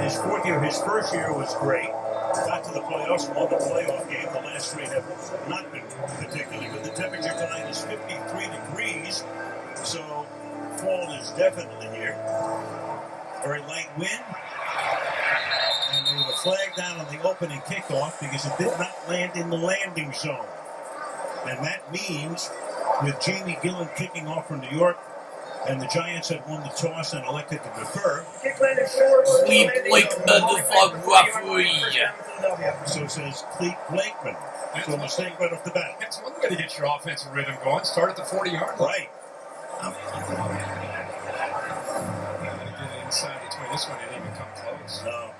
his fourth year. His first year was great. Got to the playoffs, won the playoff game. The last three have not been particularly good. The temperature tonight is 53 degrees, so fall is definitely here. Very light wind. And there was a flag down on the opening kickoff because it did not land in the landing zone. And that means with Jamie Gillen kicking off from New York, and the Giants had won the toss and elected to defer. Clete Blakeman is on referee. So says Clete Blakeman. So a mistake right off the bat. That's one way to get your offensive rhythm going. Start at the 40-yard line. Right. Gotta get it inside between this one didn't even come close. No.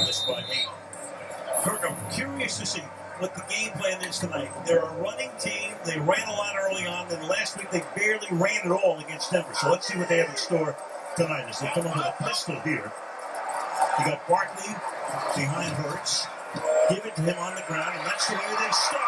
This by 8. Kirk, I'm curious to see what the game plan is tonight. They're a running team. They ran a lot early on. Then last week they barely ran at all against Denver. So let's see what they have in store tonight as they come up with a pistol here. You got Barkley behind Hurts. Give it to him on the ground, and that's the way they start.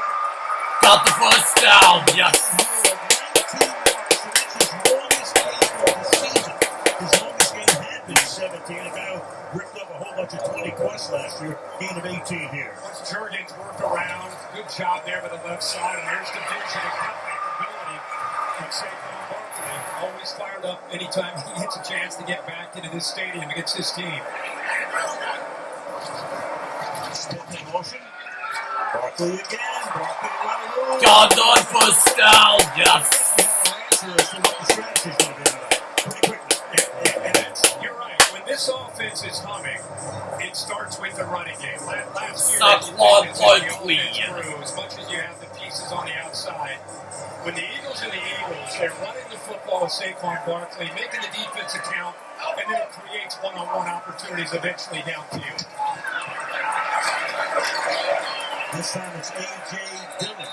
Got the first down, yes. 19 yards, so that's his longest game of the season. His longest game had been 17. A guy who ripped up a whole bunch of 20-plus last year. Gain of 18 here. Once Jurgens worked around, good job there with the left side, and there's the vision and cutback ability of Saquon Barkley. Always fired up anytime he gets a chance to get back into this stadium against his team. Smith in motion. Barkley again. Barkley running room. Got the first down, yes. You're right. When this offense is humming, it starts with the running game. Last year, Saquon Barkley. as much as you have the pieces on the outside. When the Eagles are the Eagles, they're running the football with Saquon Barkley, making the defense account, and then it creates one-on-one opportunities eventually downfield. This time it's A.J. Dillon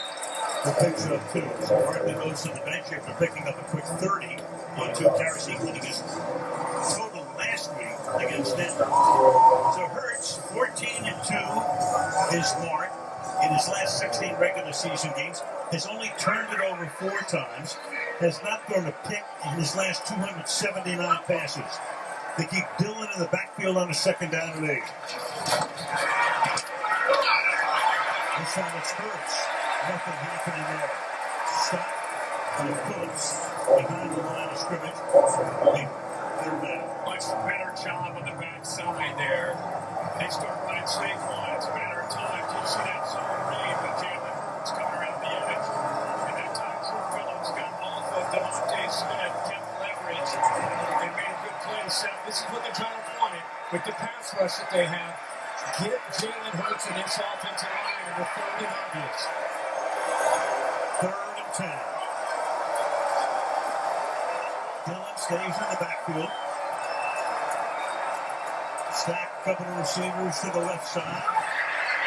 who picks up 2. So Barkley goes to the bench after picking up a quick 30 on 2 carries, including his total last week against Denver. So Hurts, 14-2, his mark in his last 16 regular season games, has only turned it over 4 times, has not thrown a pick in his last 279 passes. They keep Dillon in the backfield on a 2nd down and 8. This time it's Hurts. Nothing happening there. Stop on Phillips behind the line of scrimmage. They're down. Much better job on the backside there. They start running Saquon. It's better time. Do you see that zone read with Jalen Hurts coming around the edge? And that time Drew Phillips got off of Devontae Smith, kept leverage, and made a good play to set. This is what the Giants wanted with the pass rush that they have. Get Jalen Hurts and this offensive line in the 3rd and obvious. 3rd and 10. Dillon stays in the backfield. Stack a couple of receivers to the left side.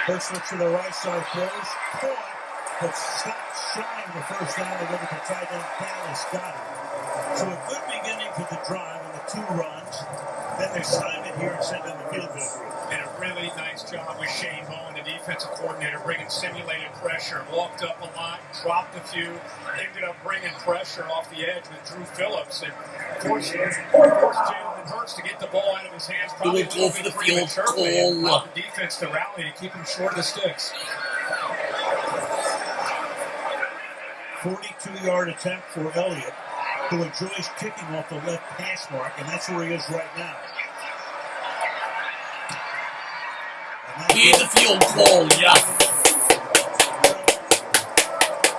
Hurts looks to the right side, throws. Caught, but stopped shy of the first down to give it to tight end Dallas Goedert. So a good beginning to the drive and the 2 runs. Then they're stymied here and sent in the field goal group. And a really nice job with Shane Bowen, the defensive coordinator, bringing simulated pressure. Walked up a lot, dropped a few, ended up bringing pressure off the edge with Drew Phillips. And forced Jalen Hurts to get the ball out of his hands. Probably Go for the field goal. The defense to rally to keep him short of the sticks. 42-yard attempt for Elliott, who enjoys kicking off the left hash mark, and that's where he is right now. He's the field goal, yeah.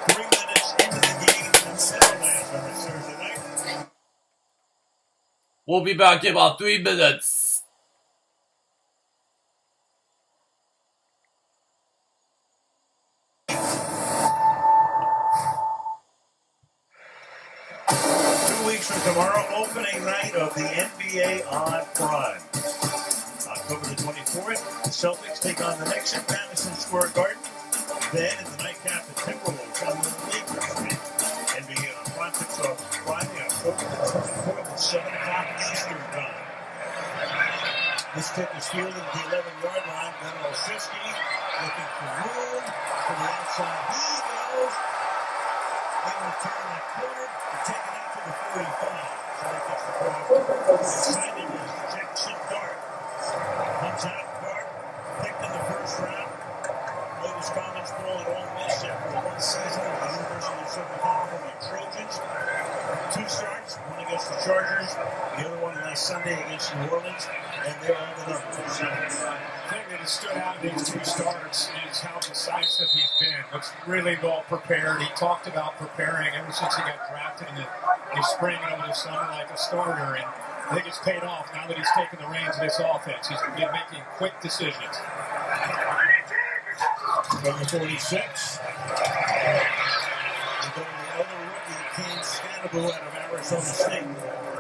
3 minutes into the game and 7 minutes on this Thursday night. We'll be back in about 3 minutes. From tomorrow, opening night of the NBA on Prime. October the 24th, the Celtics take on the Knicks at Madison Square Garden. Then, in the nightcap, the Timberwolves on the Lakers. NBA on Prime kicks off Friday, October the 24th at 7 o'clock Eastern Time. This kick is fielded at the 11-yard line. Then Olszewski looking for room to the outside. He goes. They will turn that corner and take it out to the 45. So that gets the ball. It's signed in as Jackson Dart. Zach Clark, picked in the first round. Played his college ball at Ole Miss after one season with the University of Southern California Trojans. 2 starts, one against the Chargers, the other one last Sunday against New Orleans, and they're on the numbers. The thing that has stood out in these 2 starts is how decisive he's been. Looks really well prepared. He talked about preparing ever since he got drafted in the spring and over the summer like a starter, and I think it's paid off now that he's taken the reins of this offense. He's been making quick decisions. Number 46. The other rookie, Kane Scannable out of Arizona State.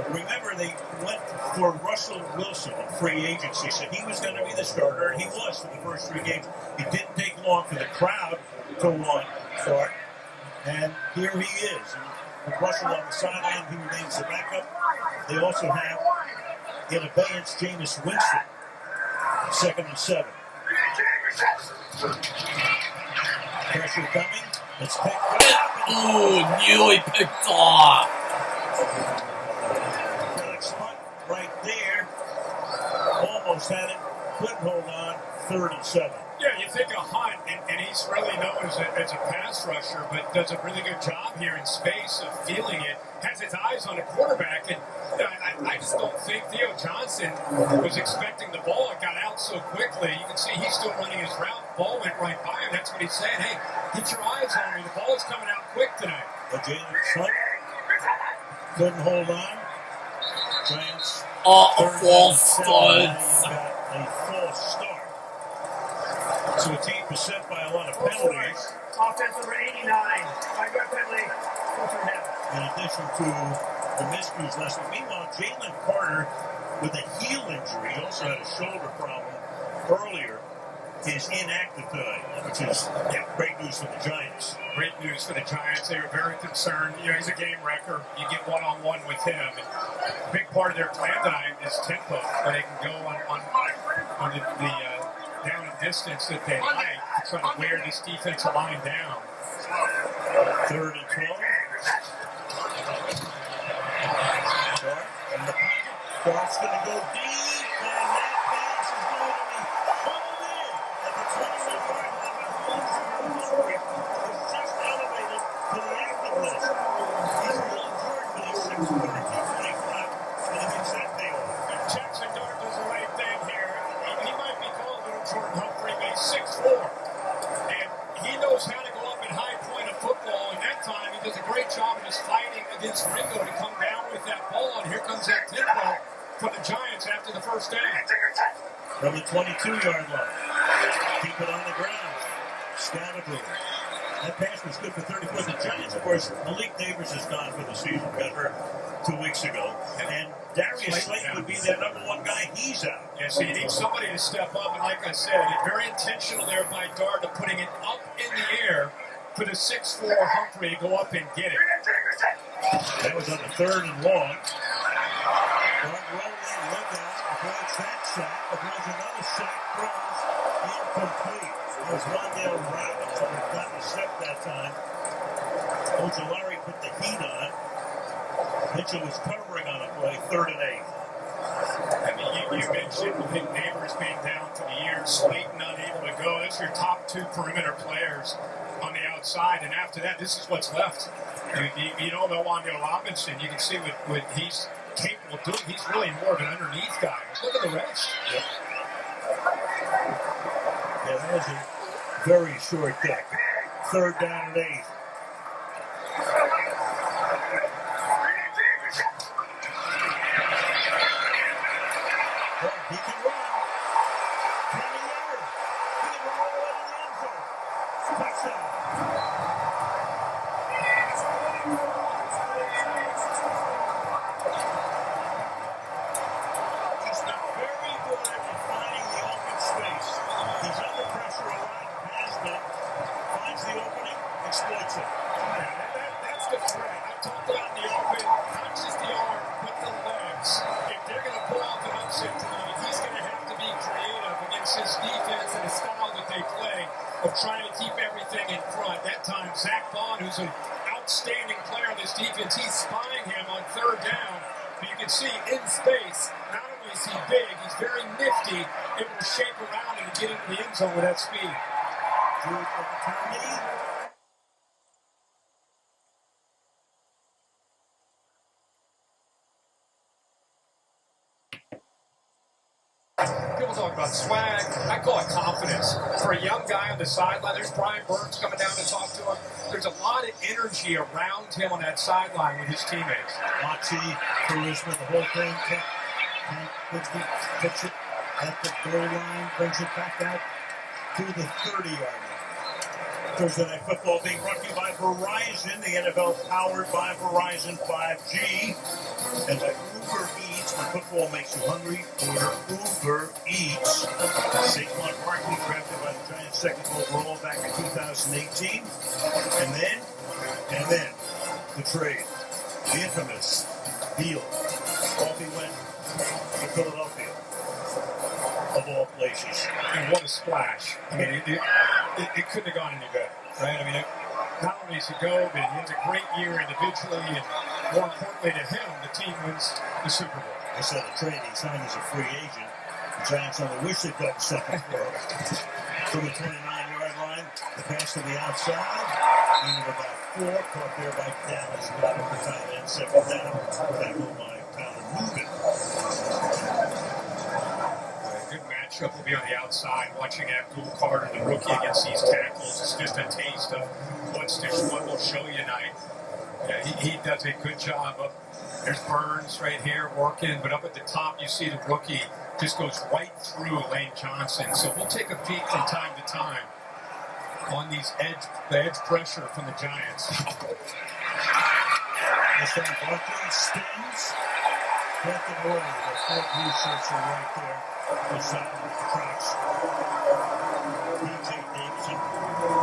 Remember, they went for Russell Wilson in free agency, so he was going to be the starter, and he was for the first 3 games. It didn't take long for the crowd to want Clark, and here he is. And with Russell on the sideline, he remains the backup. They also have in abeyance Jameis Winston, 2nd and 7. Pressure coming. It's picked up. Ooh, nearly picked off. Felix Hunt right there. Almost had it. Couldn't hold on. 3rd and 7. Yeah, you think of Hunt, and he's really known as a pass rusher, but does a really good job here in space of feeling it. Has his eyes on the quarterback, and I just don't think Theo Johnson was expecting the ball. It got out so quickly. You can see he's still running his route. The ball went right by him. That's what he's saying. Hey, get your eyes on me. The ball's coming out quick tonight. But Jalen Hunt couldn't hold on. Giants. A false start. A false start. So a team beset by a lot of penalties. Offense number 89. 5-yard penalty. Go for him. In addition to the miscues last week. Meanwhile, Jalen Carter, with a heel injury, he also had a shoulder problem earlier, is inactive tonight, which is great news for the Giants. Great news for the Giants. They were very concerned. You know, he's a game wrecker. You get one-on-one with him. And a big part of their plan tonight is tempo, so they can go on the down and distance that they like to try to wear this defensive line down. 3rd and 12. Clark in the pocket. Clark's going to go deep, and that pass is going to be pulled in at the 21-yard line. He's just elevated to the active list. He's really Jordan, but he's 6'4", 225, and he gets that thing off. If Jackson Dart does the right thing here, he might be called little Jordan Humphrey, but he's 6'4", and he knows how to go up in high point of football, and that time he does a great job of just fighting against Ringo to come down with that ball, and here comes that tempo for the Giants after the first down. From the 22-yard line. Keep it on the ground. Scannable. That pass was good for 34. The Giants, of course, Malik Neighbors is gone for the season. Got hurt 2 weeks ago. And Darius Slayton would be their #1 guy. He's out. Yeah, so you need somebody to step up, and like I said, very intentional there by Dart of putting it up in the air for the 6'4" Humphrey to go up and get it. That was on the 3rd and long. Dart rolling, look out, avoids that sack, avoids another sack, throws, incomplete. It was Wandale Robinson who got the step that time. Ojulari put the heat on. Mitchell was covering on a play, 3rd and 8. I mean, you mentioned Malik Neighbors being down for the year, Slayton unable to go. That's your top 2 perimeter players on the outside, and after that, this is what's left. You know about Wandale Robinson. You can see what he's capable of doing. He's really more of an underneath guy. Look at the rest. Yep. Yeah, that was a very short kick. 3rd down and 8. Well, he can run. 20 yards. He can run all the way to the end zone. Touchdown. He's been very good at finding the open space. He's under pressure a lot, has been. Finds the opening, exploits it. That's the threat. I talked about in the open, not just the arm, but the legs. If they're going to pull off an upset tonight, he's going to have to be creative against this defense and the style that they play of trying to keep everything in front. That time, Zach Bond, who's an outstanding player on this defense, he's spying him on 3rd down, But you can see in space, not only is he big, he's very nifty, able to shape around and get into the end zone with that speed. People talk about swag. I call it confidence. For a young guy on the sideline, there's Brian Burns coming down to talk to him. There's a lot of energy around him on that sideline with his teammates. Moxie, charisma, the whole thing. Puts it at the goal line, brings it back out to the 30-yard line. Thursday Night Football being brought to you by Verizon, the NFL powered by Verizon 5G. And by Uber Eats, when football makes you hungry, order Uber Eats. Saquon Barkley drafted by the Giants second overall back in 2018. And then the trade, the infamous deal. Coffee went to Philadelphia, of all places. And what a splash. I mean, it couldn't have gone any better, right? I mean, not only does he go, but he has a great year individually, and more importantly to him, the team wins the Super Bowl. I said a trade, he signed as a free agent. The Giants only wish they'd gotten something for him. From the 29-yard line, the pass to the outside, and about 4, caught there by Dallas. Got over the tight end, second down, back on by Tyler Nugent. Good matchup will be on the outside, watching Abdul Carter, the rookie, against these tackles. It's just a taste of what Stishwan will show you tonight. Yeah, he does a good job. There's Burns right here working, but up at the top you see the rookie just goes right through Lane Johnson. So we'll take a peek from time to time on the edge pressure from the Giants. This time Barkley spins. Captain Orley, the 4 blue shirts are right there. Beside the tracks. DJ Davidson,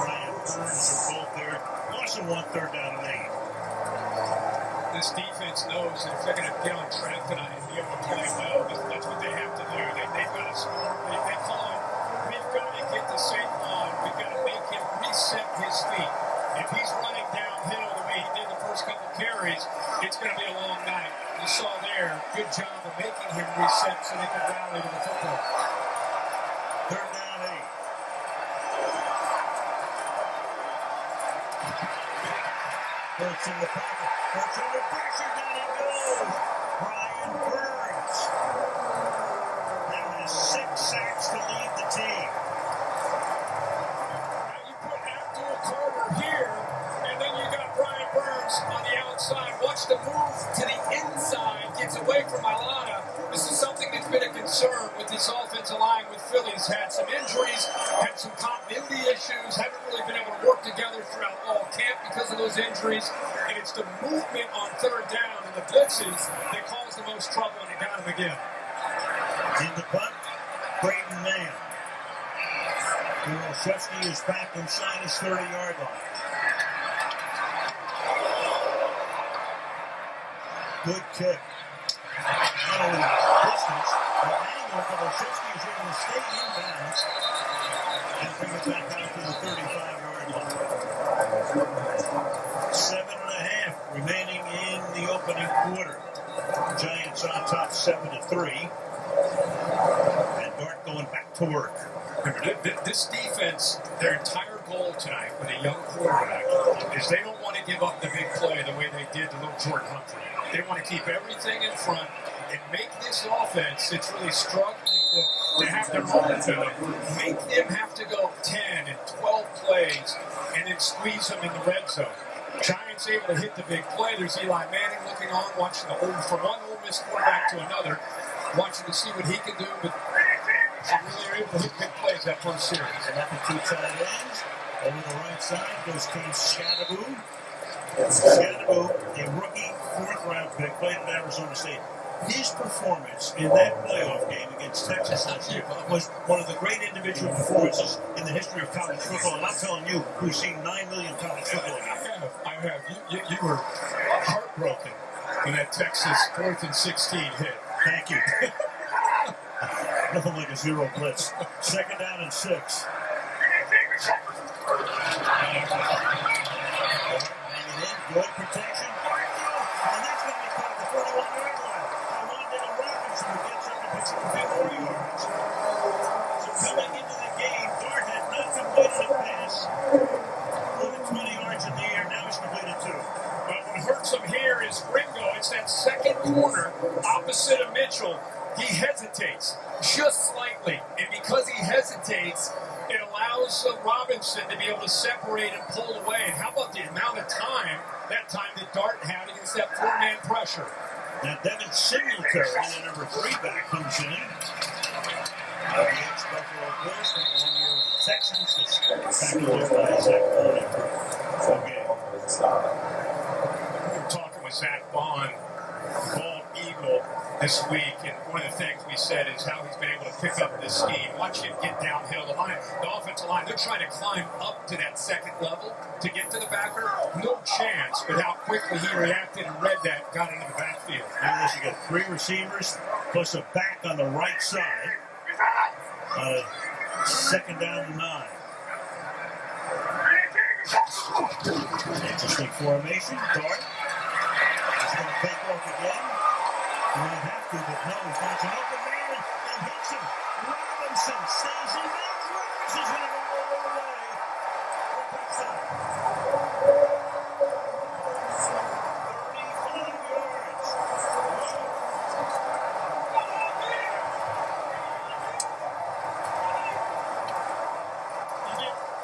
Brian Burns are both there. Lawson won 3rd down and 8. This defense knows that if they're going to get on track tonight and be able to play well, that's what they have to do. They've got to score. They call it, we've got to get to Saquon. We've got to make him reset his feet. If he's running downhill the way he did the first couple carries, it's going to be a long night. You saw there, good job of making him reset so they could rally to the football. 3rd down 8. Hurts in the pocket. Hurts under pressure. Down he goes. Brian Burns. Now has 6 sacks to lead the team. Now you put Abdul Carter here, and then you got Brian Burns on the outside. Watch the move to the inside. Gets away from Mailata. This is something that's been a concern with this offensive line with Phillies. Had some injuries, had some continuity issues, haven't really been able to work together throughout all camp because of those injuries. And it's the movement on 3rd down and the blitzes that caused the most trouble, and it got him again. In the bunt, Braden Mann. Olszewski is back inside his 30-yard line. Good kick. Not only distance, but angle, but Olszewski is able to stay inbounds and bring it back out to the 35-yard line. 7.5 remaining in the opening quarter. Giants on top 7-3. And Dart going back to work. Remember, this defense, their entire goal tonight with a young quarterback is they don't want to give up the big play the way they did to little Jordan Humphrey. They want to keep everything in front and make this offense that's really struggling to have their momentum, make them have to go 10 and 12 plays and then squeeze them in the red zone. Giants able to hit the big play. There's Eli Manning looking on, watching from one Ole Miss quarterback to another, watching to see what he can do, but they really are able to hit big plays that first series. And after 2 tight ends, over the right side goes King Scadaboo. Scadaboo, a rookie 4th-round pick, played at Arizona State. His performance in that playoff game against Texas last year was one of the great individual performances in the history of college football. And I'm telling you, who's seen 9 million college football games. I have. You were heartbroken when that Texas 4th and 16 hit. Thank you. Nothing like a 0 blitz. 2nd down and 6. Good protection. And that's going to be caught at the 41-yard line. yards, a bit more yards. So coming into the game, Dart had not completed a pass. More than 20 yards in the air. Now he's completed 2. But what hurts him here is Ringo. It's that second corner opposite of Mitchell. He hesitates just slightly. And because he hesitates, it allows Robinson to be able to separate and pull away. And how about the amount of time that Dart had against that 4-man pressure? Now Devin Singletary, the number 3 back, comes in. The ex-Buffalo Bills from 1 year with the Texans. This packaged by Zach Bond. Okay. We were talking with Zach Bond, bald eagle, this week, and one of the things we said is how he's been able to pick up this scheme. Watch him get downhill. The offensive line, they're trying to climb up to that second level to get to the backer. No chance, but how quickly he reacted and read that, got into the backfield. Look at this, you got 3 receivers plus a back on the right side. Second down and 9. Interesting formation. Dart is going to take off again. He might have to, but no, he finds an open man and hits him. Robinson stays in there. Robinson's going to go all the way. Touchdown. 35 yards.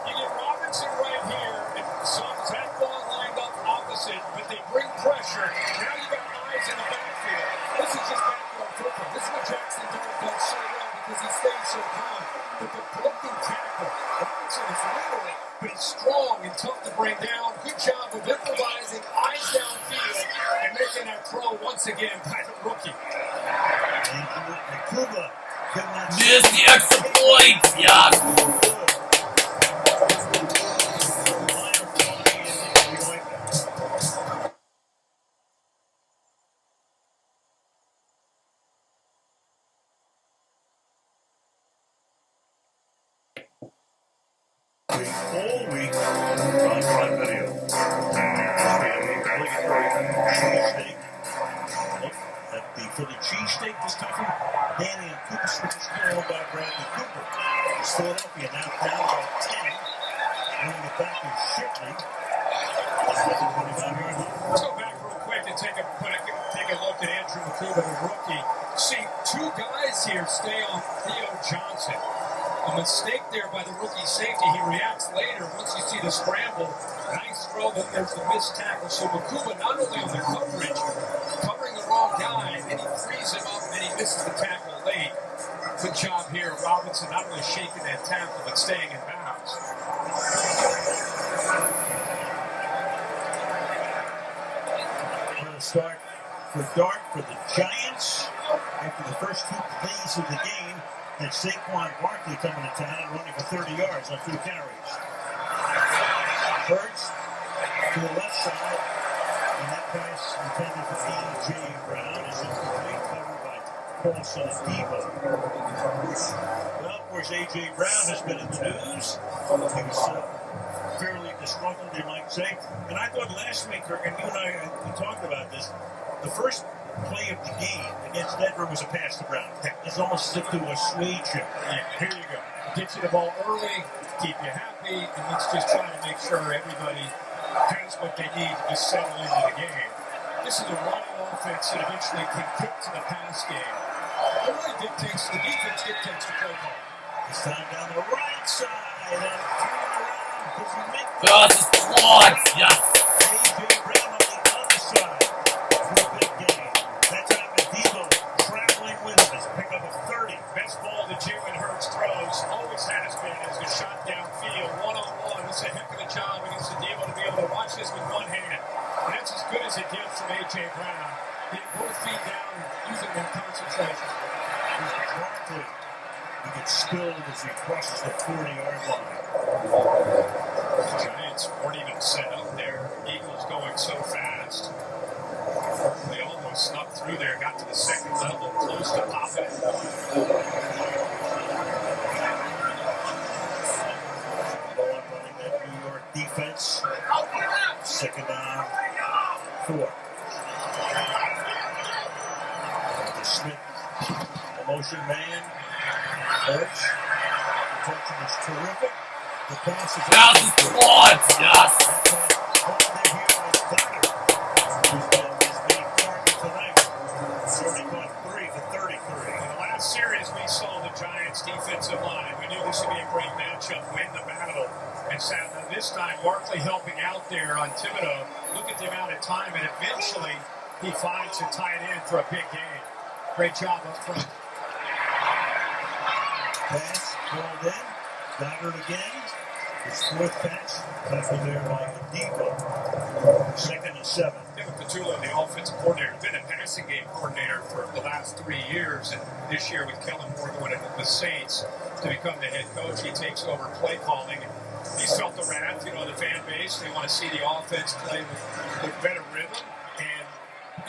You get Robinson right here, and Zach Bond lined up opposite, but they bring pressure. Now you got eyes in the backfield. This is just backfield football. This is what Jackson Dart does so well because he stays so calm. But the blocking tackle, Robinson is little, but he's strong and tough to bring down. Good job of improvising, eyes downfield, and making that throw once again by the rookie. And Kuba could not There's the extra point, yeah. All week on Prime Video. Cheesesteak. Look at the Philly cheesesteak this time from Danny and Cooper Switches called by Bradley Cooper. It's Philadelphia now down by 10. Running it back is Shipley. Let's go back real quick and take a look at Andrew McCuba, the rookie. See, 2 guys here stay on Theo Johnson. A mistake there by the rookie safety. He reacts later once you see the scramble. Nice throw, but there's the missed tackle. So McCuba not only on the coverage, covering the wrong guy, and then he frees him up, and then he misses the tackle late. Good job here. Robinson not only shaking that tackle, but staying in bounds. Going to start for Dart for the Giants after the first 2 plays of the game. And Saquon Barkley coming to town and running for 30 yards on 2 carries. Hurts to the left side, and that pass intended for A.J. Brown is incomplete, covered by Paulson and Debo. Well, of course, A.J. Brown has been in the news. He was fairly disgruntled, you might say. And I thought last week, Kirk, and you and I we talked about this, the first play of the game against Denver was a pass to Brown. It's almost as if to assuage him. Yeah, here you go. Get you the ball early, keep you happy, and let's just try to make sure everybody has what they need to just settle into the game. This is a running offense that eventually can kick to the pass game. It really dictates, the defense dictates the play call. This time down the right side, and turning around, does he make the Das ist Sport, ja. A.J. Brown on the other side for a big game. That time Debo traveling with him has picked up a 30. Best ball that Jalen Hurts throws, always has been, is the shot downfield, one-on-one. It's a heck of a job against the Debo to be able to watch this with one hand. And that's as good as it gets from A.J. Brown. Getting both feet down and using their concentration. Barkley, he gets spilled as he crosses the 40-yard line. Giants weren't even set up there. Eagles going so fast. They almost snuck through there, got to the second level, close to popping. Bowen running that New York defense. Second down, 4. Smith, a motion motion man. Hurts. The protection is terrific. The pass is caught. Yes. He's been targeted tonight. He's already caught 3 for 33. In the last series, we saw the Giants' defensive line. We knew this would be a great matchup, win the battle. And Saturday, this time, Barkley helping out there on Thibodeau. Look at the amount of time, and eventually he finds a tight end for a big game. Great job up front. Pass called in. Goddard again. His 4th catch. Tackle there by Debo. 2nd and 7. Kevin Petula, the offensive coordinator, been a passing game coordinator for the last 3 years. And this year with Kellen Moore going to the Saints to become the head coach, he takes over play calling. He's felt the wrath, the fan base. They want to see the offense play with better rhythm. And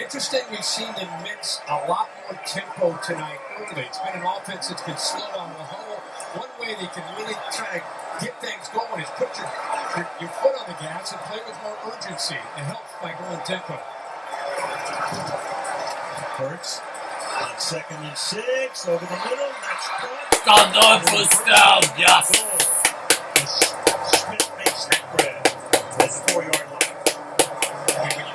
interesting, we've seen them mix a lot more tempo tonight early. It's been an offense that's been slow on the whole. One way they can really try to get things going is put your foot on the gas and play with more urgency. It helps by going tempo. Hurts on 2nd and 6. Over the middle. That's caught. Got no first down. Yes. Smith makes that grab at the 4-yard line.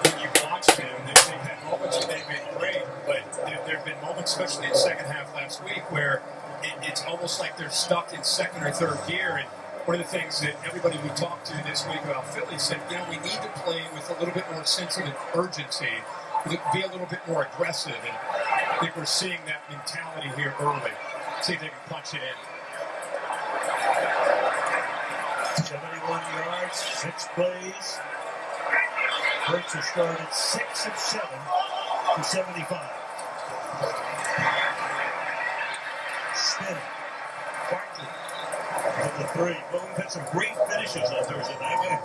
When you watch them, they've had moments that they've been great, but there have been moments, especially in the second half last week, where it's almost like they're stuck in 2nd or 3rd gear. And one of the things that everybody we talked to this week about Philly said, we need to play with a little bit more sense of urgency, be a little bit more aggressive. And I think we're seeing that mentality here early. See if they can punch it in. 71 yards, 6 plays. Hurts has started 6 of 7 for 75. Spinning. Barkley at the 3. Well, we've had some great finishes on Thursday night.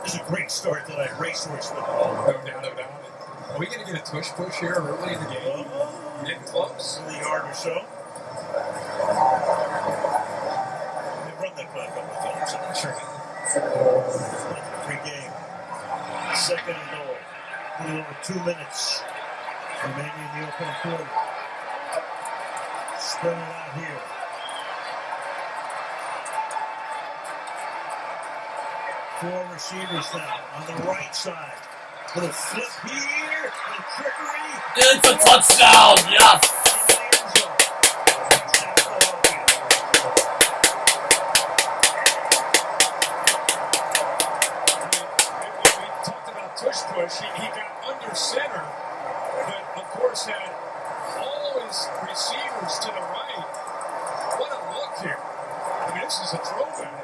This is a great start tonight. Racehorse football. No doubt about it. Are we going to get a tush push here early in the game? Getting close? In the yard or so. They've run that play a couple of times. I'm sure. Pre-game. 2nd and goal. A little over 2 minutes remaining in the opening quarter. Spread it out here. Four receivers now on the right side. Little flip here. Little trickery. It's a touchdown. Yes. Push. He got under center, but of course had all his receivers to the right. What a look here. I mean, this is a throwback.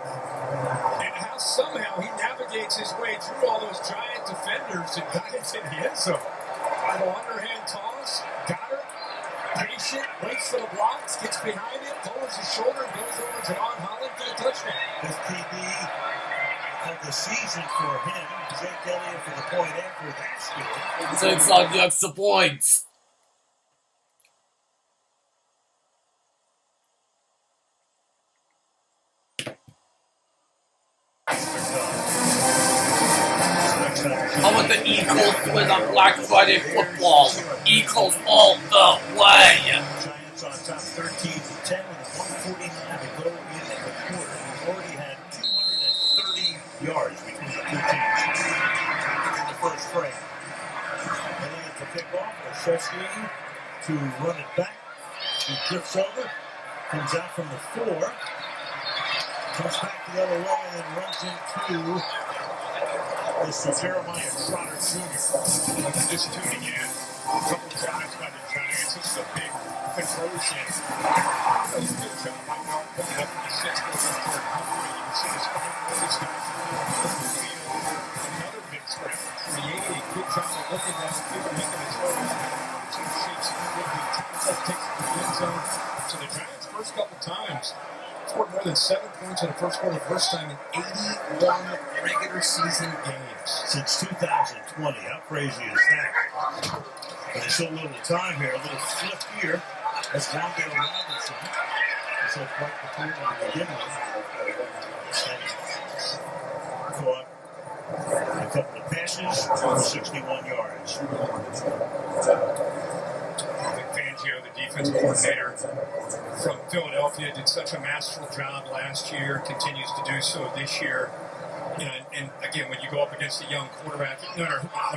And how somehow he navigates his way through all those giant defenders and got into the end zone. Little underhand toss, Goddard, patient, waits for the blocks, gets behind it, lowers his shoulder, and goes over to Javon Holland for the touchdown. This TD of the season for him. Jake Elliott for the point after that's good. 6 on the extra points. How about the Eagles win on Black Friday football? Eagles all the way. Giants on top 13-10 with 149 to go in the quarter. We've already had 230 yards between the two teams in the first frame. Elliott to pick off, Olszewski to run it back. He drifts over, comes out from the 4, comes back the other way, and then runs into this Jeremiah Trotter Jr. This tune again. A couple times by the Giants. This is a big conversion. Does a good job by Mark coming up in the 6th quarter. You can see this coming from this guy. Another big scramble. Creating a good job of looking down the field, making a throw. Two shakes takes it to the end zone. So the Giants, first couple times, scored more than 7 points in the first quarter, first time in 81 regular season games. Since 2020. How crazy is that? But there's still a little time here. A little flip here. That's Wandale Robinson. He's had quite the play to begin with. Caught a couple of passes for 61 yards. Vic Fangio, the defense coordinator from Philadelphia, did such a masterful job last year, continues to do so this year. And again, when you go up against a young quarterback, no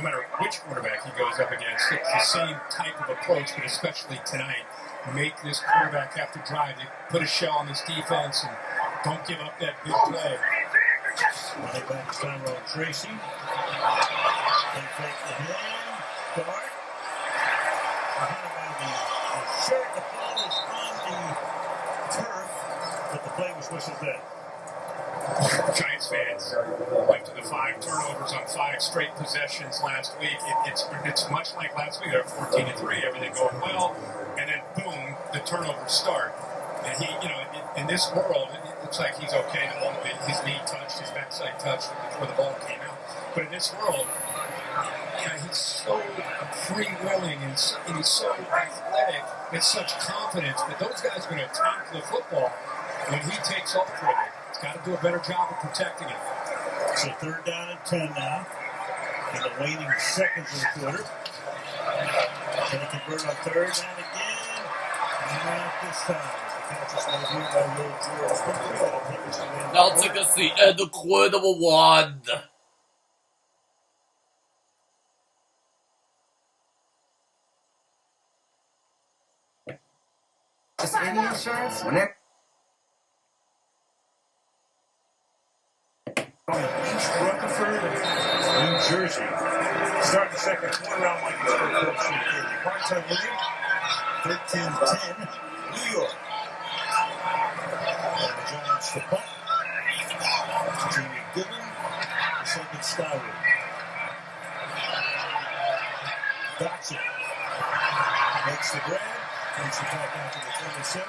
matter which quarterback he goes up against, it's the same type of approach, but especially tonight, make this quarterback have to drive. They put a shell on this defense and don't give up that big play. Running back is Tyrone Tracy. They fake the hand. Dart. The shirt, the ball is on the turf, but the play was whistled dead. Giants fans went to the 5 turnovers on 5 straight possessions last week. It's much like last week. They're 14-3, everything going well, and then boom, the turnovers start. And he, in this world, it looks like he's okay. The moment his knee touched, his backside touched before the ball came out. But in this world, he's so free-willing and he's so athletic with such confidence that those guys are going to attack the football when he takes off for it. He's got to do a better job of protecting it. So 3rd down and 10 now in the waning seconds of the quarter. Going to convert on 3rd down again. Not this time. The catch is made here by Will George. Now take a seat at the incredible one. Is any insurance? Whenever. East Rutherford, New Jersey. Starting the second quarter out like it's for part-time leading. 13-10, New York. And the Giants to punt. Junior Gibbon, the second Skyward. Dotson makes the grab. Comes the back out to the 27.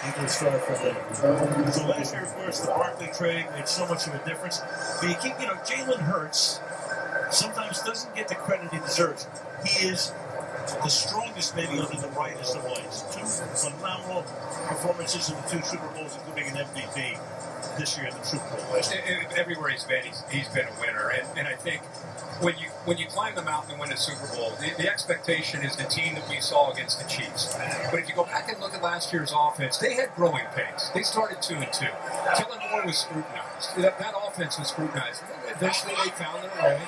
Eagles start from there. So last year, of course, the Barkley trade made so much of a difference. But you keep, Jalen Hurts sometimes doesn't get the credit he deserves. He is the strongest, maybe under the brightest of lights. 2 phenomenal performances in the 2 Super Bowls, including an MVP this year in the Super Bowl. Everywhere he's been, he's been a winner. And I think when you climb the mountain and win a Super Bowl, the expectation is the team that we saw against the Chiefs. But if you go back and look at last year's offense, they had growing pains. They started 2-2. Kellen Moore was scrutinized. That offense was scrutinized. Eventually they found their way,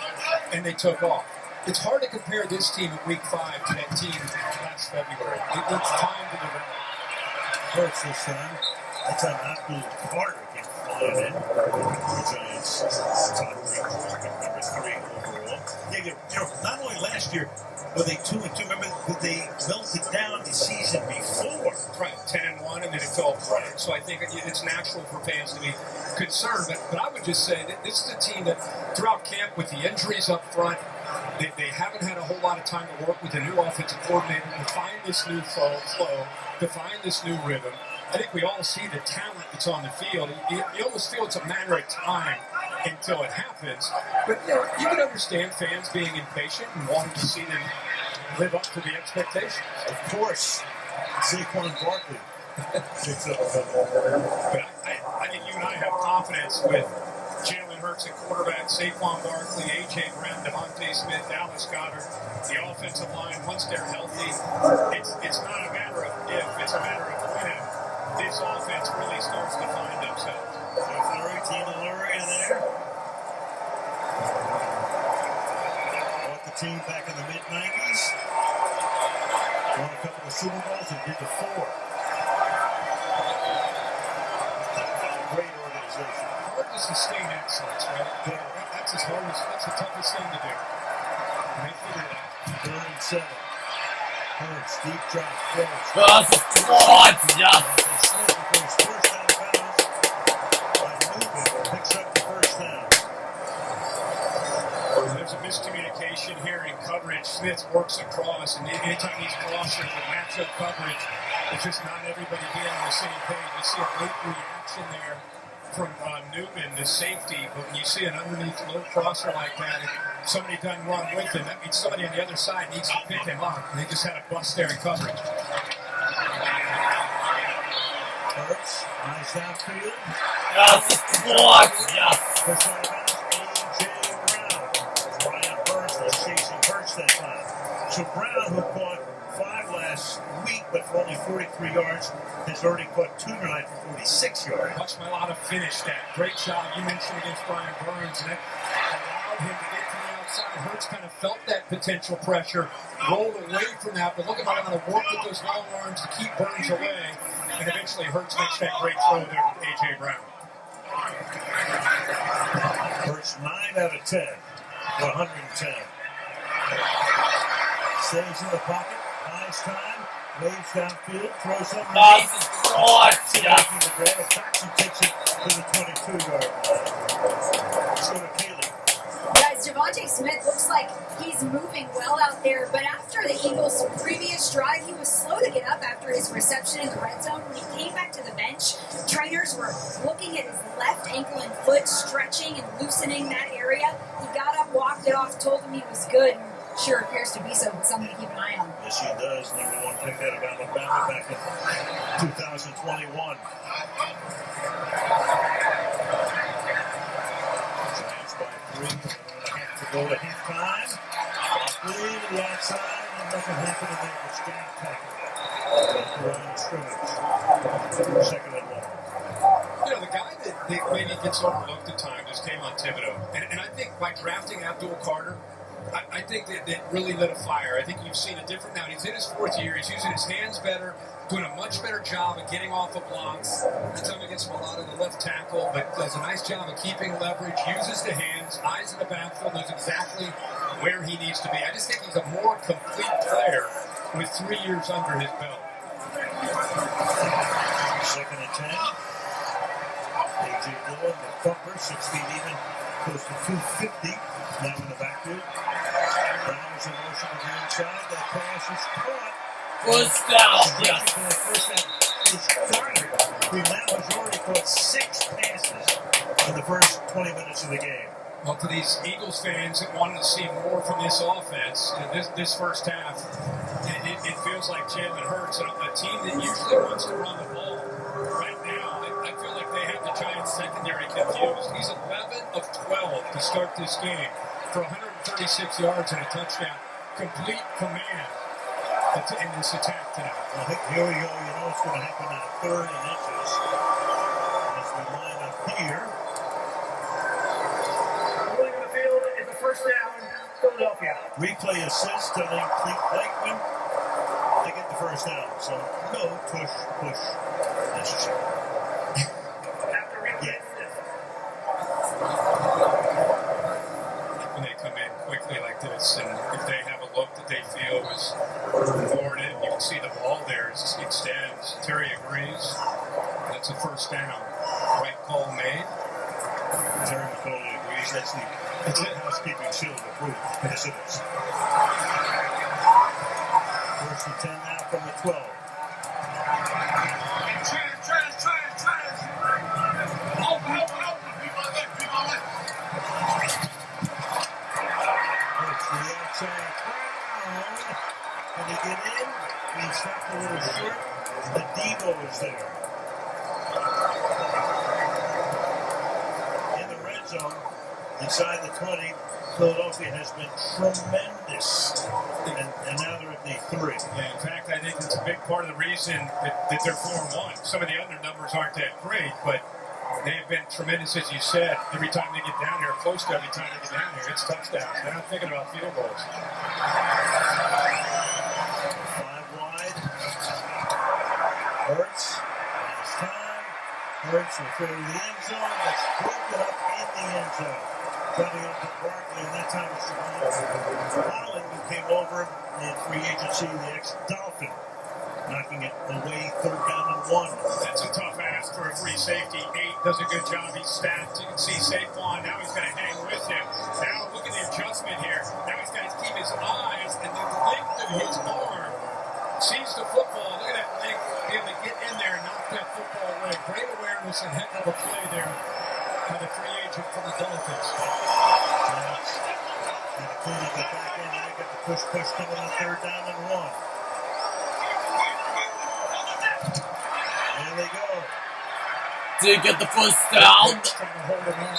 and they took off. It's hard to compare this team in Week 5 to that team last February. It's time to develop. Hurts this time. That's how Abdul Carter can fly in. The Giants top 3 number 3 overall. Yeah, not only last year were they 2-2. Remember, they melted down the season before. Right, 10-1, and then it fell apart. So I think it's natural for fans to be concerned. But I would just say that this is a team that throughout camp, with the injuries up front, they haven't had a whole lot of time to work with the new offensive coordinator to find this new flow, to find this new rhythm. I think we all see the talent that's on the field. You almost feel it's a matter of time until it happens. But you can understand fans being impatient and wanting to see them live up to the expectations. Of course, Saquon Barkley picks up a But I think you and I have confidence with Jalen Hurts at quarterback, Saquon Barkley, A.J. Brown, Devontae Smith, Dallas Goedert, the offensive line. Once they're healthy, it's not a matter of if, it's a matter of when this offense really starts to find themselves. So Flurry, Tina Lurie in there. Brought the team back in the mid-90s. Won a couple of Super Bowls and did the 4. Great organization. Hard to sustain excellence, right? That's the toughest thing to do. And they figured it out. 3rd and 7. Hurts, deep drop, throws. That's what? Yes. First out of bounds. By Newman, picks up the first down. There's a miscommunication here in coverage. Smith works across, and anytime he's crossing with matchup coverage, it's just not everybody being on the same page. You see a late reaction there from Newman, the safety, but when you see an underneath low crosser like that, if somebody doesn't run with him, that means somebody on the other side needs to pick him up, and they just had a bust there in coverage. Hurts, eyes downfield. Yes. What? Yes. First out of bounds, A.J. Brown. Brian Burns was chasing Hurts that time. So Brown, who caught 5 last last week, but for only 43 yards, has already caught 2 tonight for 46 yards. Much Mailata finished that. Great job you mentioned against Brian Burns, and that allowed him to get to the outside. Hurts kind of felt that potential pressure, rolled away from that, but look at Mailata work with those long arms to keep Burns away, and eventually Hurts makes that great throw there to A.J. Brown. Hurts 9 out of 10 for 110. Stays in the pocket, buys time, waves downfield, throws up. Nice shot, yeah. Jackson takes it to the 22-yard line. Let's go to Kaylee. Guys, Devontae Smith looks like he's moving well out there, but after the Eagles' previous drive, he was slow to get up after his reception in the red zone. When he came back to the bench, trainers were looking at his left ankle and foot, stretching and loosening that area. He got up, walked it off, told him he was good. Sure appears to be so, but something to keep an eye on. Yes, he does. Number 1 pick out of Alabama back in 2021. Giants by 3, 1.5 to go to halftime. Barkley to the outside, and nothing happened in there. It's Jack tackle. Around scrimmage. Second and 1. You know, the guy that maybe gets overlooked at times is Kayvon Thibodeau. And I think by drafting Abdul Carter, I think that really lit a fire. I think you've seen a different now. He's in his 4th year. He's using his hands better, doing a much better job of getting off of blocks. That time against Mailata, the left tackle, but does a nice job of keeping leverage, uses the hands, eyes in the backfield, knows exactly where he needs to be. I just think he's a more complete player with 3 years under his belt. Second and 10. A.J. Dillon, the thumper, 6 feet even, close to 250. Now in the backfield. Brown is in motion to the inside. That pass is caught. First down, yes. First down is Garner, who now has already caught 6 passes in the first 20 minutes of the game. Well, to these Eagles fans that wanted to see more from this offense, you know, this first half, it feels like Jalen Hurts, a team that usually wants to run the ball. Right now, I feel like they have the Giants secondary confused. He's 11 of 12 to start this game for 136 yards and a touchdown. Complete command in this attack tonight. Well, here we go. You know what's going to happen in a 3rd and inches. As we line up here. Rolling in the field is the first down, Philadelphia. Replay assist telling Clete Blakeman to get the first down. So no push necessary. After replay assist. When they come in quickly like this, and if they have a look that they feel was warranted, you can see the ball there as it extends. Terry agrees. That's a first down. Right call made. Terry McCauley agrees. That's the housekeeping seal of approval. Yes, it is. First and 10 now from the 12. When they get in, he stopped a little short. The Devo is there. In the red zone, inside the 20, Philadelphia has been tremendous. And now they're at the 3. Yeah, in fact, I think it's a big part of the reason that they're 4-1. Some of the other numbers aren't that great, but they have been tremendous, as you said. Every time they get down here, close to every time they get down here, it's touchdowns. They're not thinking about field goals. 5 wide. Hurts. Last time. Hurts will throw to the end zone. Let's broke it up in the end zone. Coming up to Barkley, and that time it's Holland who came over in free agency, the ex-Dolphin, knocking it away 3rd down and 1. That's a tough ask for a free safety. 8 does a good job. He's stacked. You can see Saquon. Now he's going to hang with him. Now look at the adjustment here. Now he's got to keep his eyes and the length of his arm. Sees the football. Look at that length. Be able to get in there and knock that football away. Great awareness and heck of a play there by the free agent from the Dolphins. And the Cleveland got back in. Now you got the push coming on 3rd down and 1. There they go. Did get the first down. Trying to hold him up.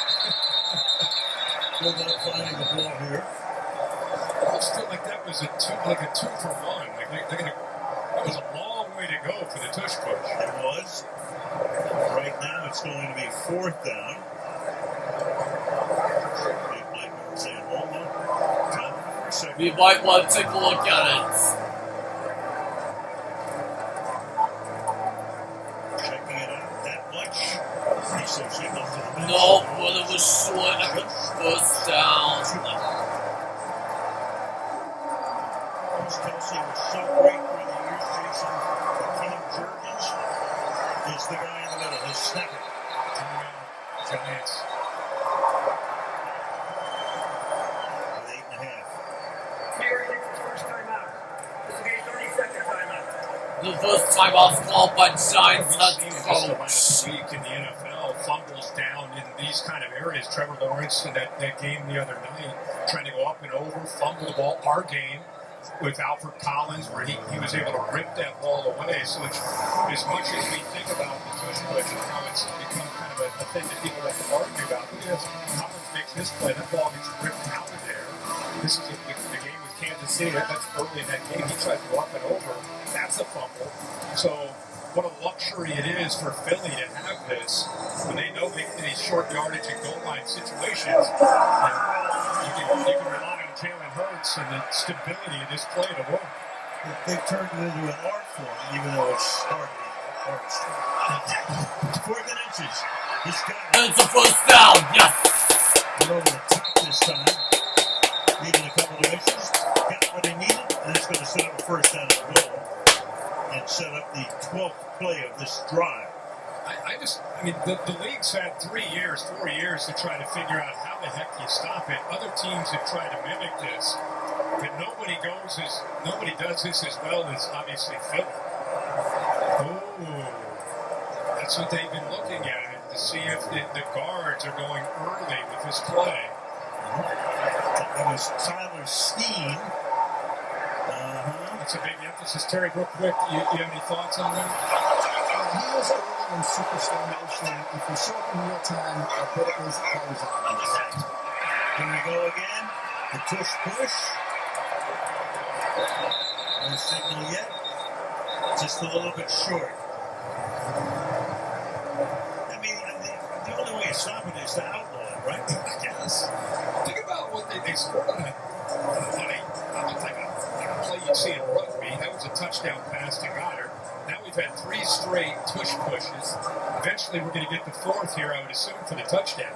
Still not finding the ball here. I almost feel like that was a 2 for 1. Like they're going to That was a long way to go for the tush push. It was. Right now it's going to be 4th down. Big Blakeman saying, hold on. Time for a second. We might want to take a look at it. Checking it out that much. He said signals to the bench. No, but it was short at the first down. Coach Kelsey was so great through the years, Jason. Cam Jurgens is the guy in the middle. He'll snap it. Giants. With 8.5. Here takes his first time out. This will be a 30-second timeout. The first time I was called by Giants We've head seen this coach. last week in the NFL, fumbles down in these kind of areas. Trevor Lawrence in that game the other night, trying to go up and over, fumble the ball. Our game with Alfred Collins, where he was able to rip that ball away. So it's, as much as we think about the tush push and how it's become kind of a thing that people like to argue about, look at Collins makes this play, that ball gets ripped out of there. This is the game with Kansas City. That's early in that game. He tries to go up and over. That's a fumble. So what a luxury it is for Philly to have this when they know these short yardage and goal line situations. You can rely on Jalen Hurts and the stability of this play to work. They've turned it into an art form, even though it's hardly artistry. 4th and inches. He's got it. And it's a first down, yes! Went over the top this time. Needed a couple of inches. Got what he needed. And it's going to set up a first down as well. And set up the 12th play of this drive. I mean, the league's had 4 years to try to figure out how the heck you stop it. Other teams have tried to mimic this, but nobody does this as well as obviously Philly. Oh, that's what they've been looking at to see if the guards are going early with this play. That was Tyler Steen. That's a big emphasis. Terry, real quick, you have any thoughts on that? He was early in Superstar Nation. If you show up in real time, I bet it was goes on. Here we go again. The tush push. No signal yet. Just a little bit short. I mean, the only way to stop it is to outlaw it, right? I guess. Think about what they scored on a play you'd see in rugby. That was a touchdown pass to Goddard. Now we've had 3 straight tush pushes. Eventually we're going to get the 4th here, I would assume, for the touchdown.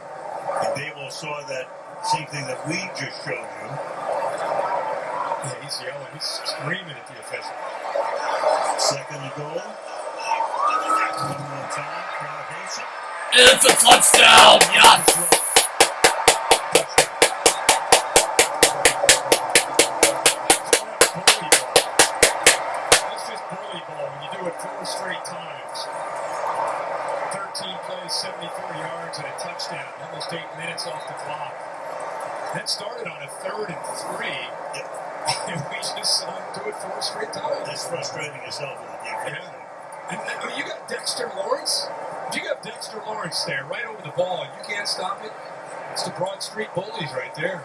And Dable saw that same thing that we just showed you. Yeah, he's yelling. He's screaming at the official. 2nd and goal. One more time. Crowd hates it. It's a touchdown, yes! That's just bully ball when you do it 4 straight times. 13 plays, 74 yards, and a touchdown. Almost 8 minutes off the clock. That started on a 3rd and 3. Yep. And we just saw him do it 4 straight times. That's frustrating as hell for the defense. Yeah. And you got Dexter Lawrence? You got Dexter Lawrence there, right over the ball, and you can't stop it. It's the Broad Street Bullies right there.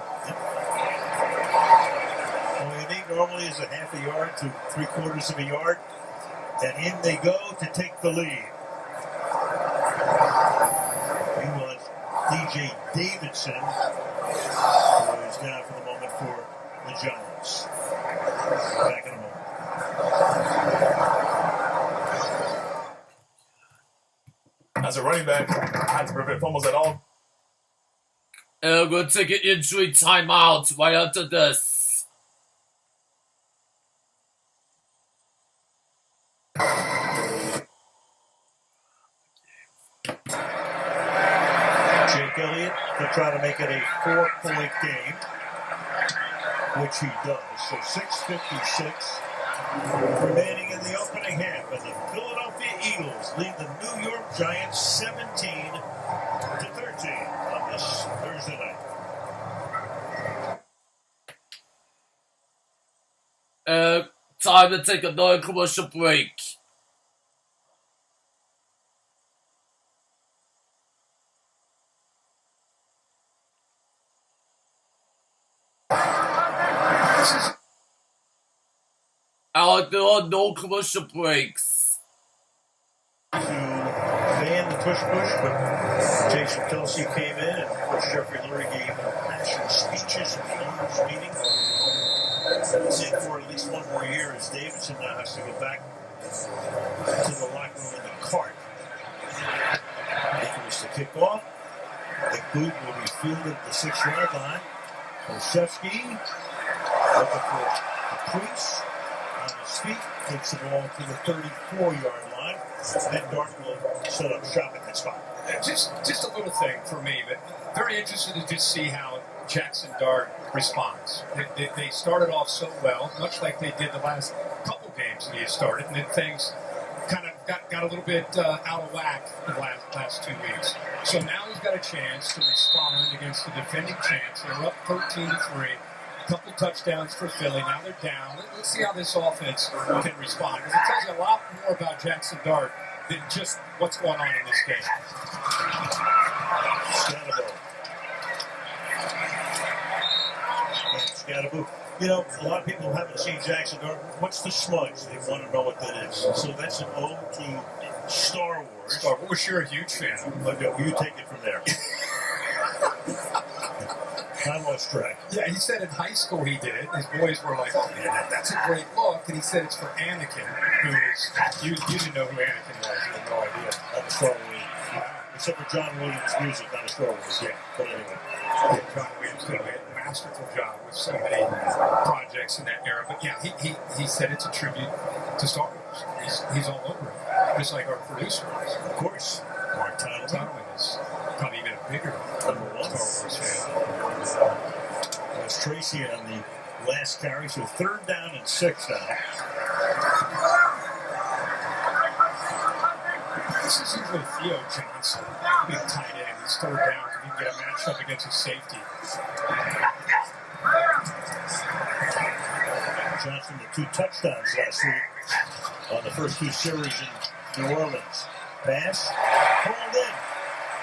All you need normally is a half a yard to 3/4 of a yard. And in they go to take the lead. He was DJ Davidson, who is down for the moment for the Giants. Back in a moment. As a running back, had to prevent fumbles at all. We're going to take an injury timeout right after this. Jake Elliott to try to make it a 4-point game, which he does. So 6:56 remaining in the opening half, and the Philadelphia Eagles lead the New York Giants 17-13 on this Thursday night. Time to take another commercial break. Now there are no commercial breaks. To ban the tush-push, but Jason Kelsey came in and of course Jeffrey Lurie gave national speeches and owners meeting. It's in for at least one more year as Davidson now has to go back to the locker room in the cart. Eagles to kick off. The boot will be fielded at the 6-yard line. Olszewski looking for Caprice on his feet. Takes the ball to the 34-yard line. Then Dart will set up shop at that spot. Just a little thing for me, but very interested to just see how Jackson Dart responds. They started off so well, much like they did the last couple games that he started, and then things kind of got a little bit out of whack the last 2 weeks. So now he's got a chance to respond against the defending champs. They're up 13-3. A couple touchdowns for Philly. Now they're down. Let's see how this offense can respond. Because it tells you a lot more about Jackson Dart than just what's going on in this game. Scatterboo. You know, a lot of people haven't seen Jackson Dart. What's the smudge? They want to know what that is. So that's an ode to Star Wars. Star Wars, you're a huge fan. But you take it from there. I lost track. Yeah, he said in high school he did it. His boys were like, oh man, that's a great look. And he said it's for Anakin, who is, you didn't know who Anakin was. You had no idea. Not a Star Wars. Except for John Williams' music, not a Star Wars. Yeah. But anyway. Yeah, John Williams did a masterful job with so many projects in that era. But yeah, he said it's a tribute to Star Wars. He's all over it. Just like our producer is. Of course. Mark Titleman is probably even a bigger number one Star Wars fan. That's Tracy on the last carry, so 3rd down and 6 now. This is usually Theo Johnson, big tight end. He's 3rd down if he can get a matchup against a safety. Johnson with 2 touchdowns last week on the first 2 series in New Orleans. Pass, pulled in.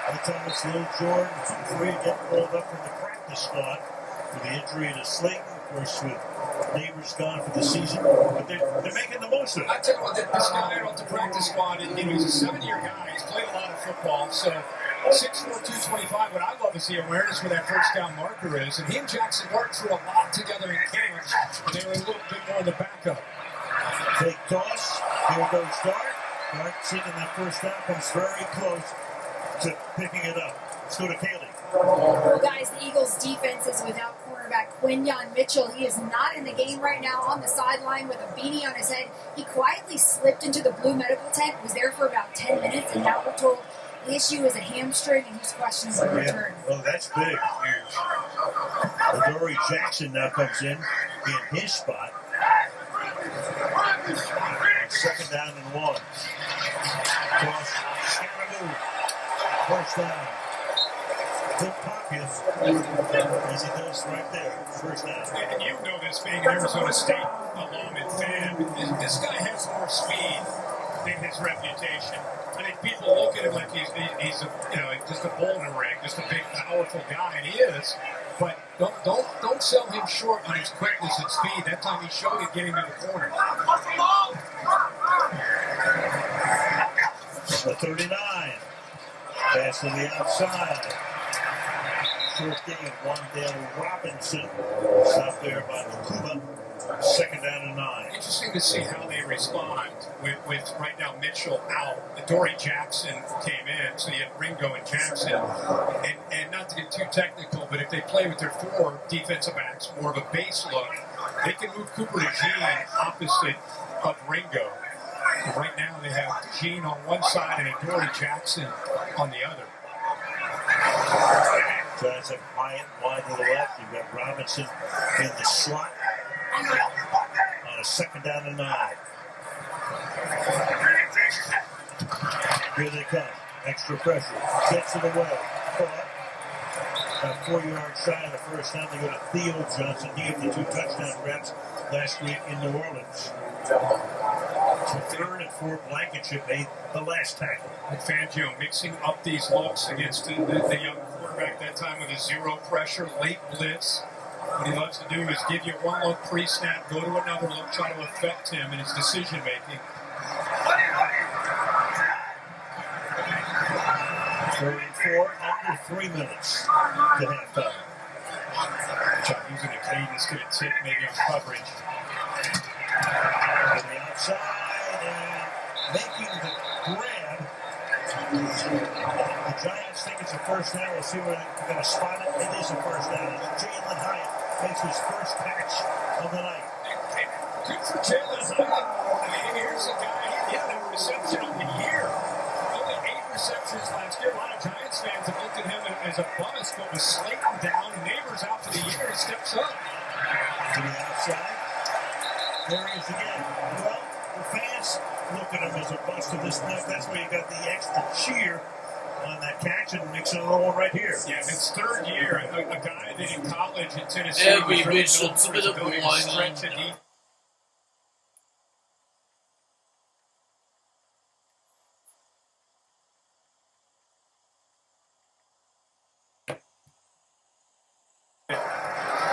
By the time it's Lil Jordan, 3 get rolled up from the practice squad with the injury to Slayton, of course, with Neighbors gone for the season. But they're making the most of it. I tell you what, this guy off the practice squad, he's a 7-year guy. He's played a lot of football, so 6'4", 225. What I love is the awareness where that first down marker is. And he and Jackson Dart threw a lot together in camp, and they were a little bit more in the backup. Fake toss. Here goes Dart. Dart seeing that first down comes very close to picking it up. Let's go to Kaylee. Well, guys, the Eagles' defense is without cornerback Quinyon Mitchell. He is not in the game right now on the sideline with a beanie on his head. He quietly slipped into the blue medical tent, was there for about 10 minutes, and now we're told the issue is a hamstring, and he's questioning for return. Oh, that's big. Huge. Adoree Jackson now comes in his spot. On 2nd down and 1. Cross, Scatterboo. First down. Good pocket, as he does right there. First down. And you know this, being an Arizona State alum and fan, this guy has more speed than his reputation. I think people look at him like he's just a bull in a ring, just a big, powerful guy, and he is. But don't sell him short on his quickness and speed. That time he showed it getting to the corner. The 39. Pass to the outside. Short gain, Wandale Robinson. Stopped there by Lukuba. 2nd down and 9. Interesting to see how they respond with right now Mitchell out. Adoree Jackson came in, so you had Ringo and Jackson. And not to get too technical, but if they play with their 4 defensive backs, more of a base look, they can move Cooper DeJean opposite of Ringo. And right now they have DeJean on one side and Adoree Jackson on the other. Johnson Hyatt wide to the left. You've got Robinson in the slot on a 2nd down and 9. Here they come. Extra pressure. Gets it away. Caught. About 4 yards shy of the first down. They go to Theo Johnson. He had the 2 touchdown reps last week in New Orleans. So 3rd and 4th, Blankenship made the last tackle. And Fangio mixing up these looks against the young quarterback that time with a 0 pressure, late blitz. What he loves to do is give you one look pre-snap, go to another look, try to affect him in his decision-making. 34, under 3 minutes to halftime. Try using a cadence to the tip, maybe on coverage. On the outside and making the grab. The Giants think it's a first down. We'll see where they're going to spot it. It is a first down. Jalen Hyatt makes his first catch of the night. Good for Jalen Hyatt. I mean, here's a guy, he had a reception of the year. Only 8 receptions last year. A lot of Giants fans have looked at him as a bust, but with Slayton down, Neighbors out for the year, he steps up. To the outside. There he is again. Well, the fans look at him as a bust of this night. That's where you got the extra cheer on that catch and makes another one right here. Yeah, it's third year. A guy that in college in Tennessee Every was really bitch known looks for his a bit ability to blind. stretch and he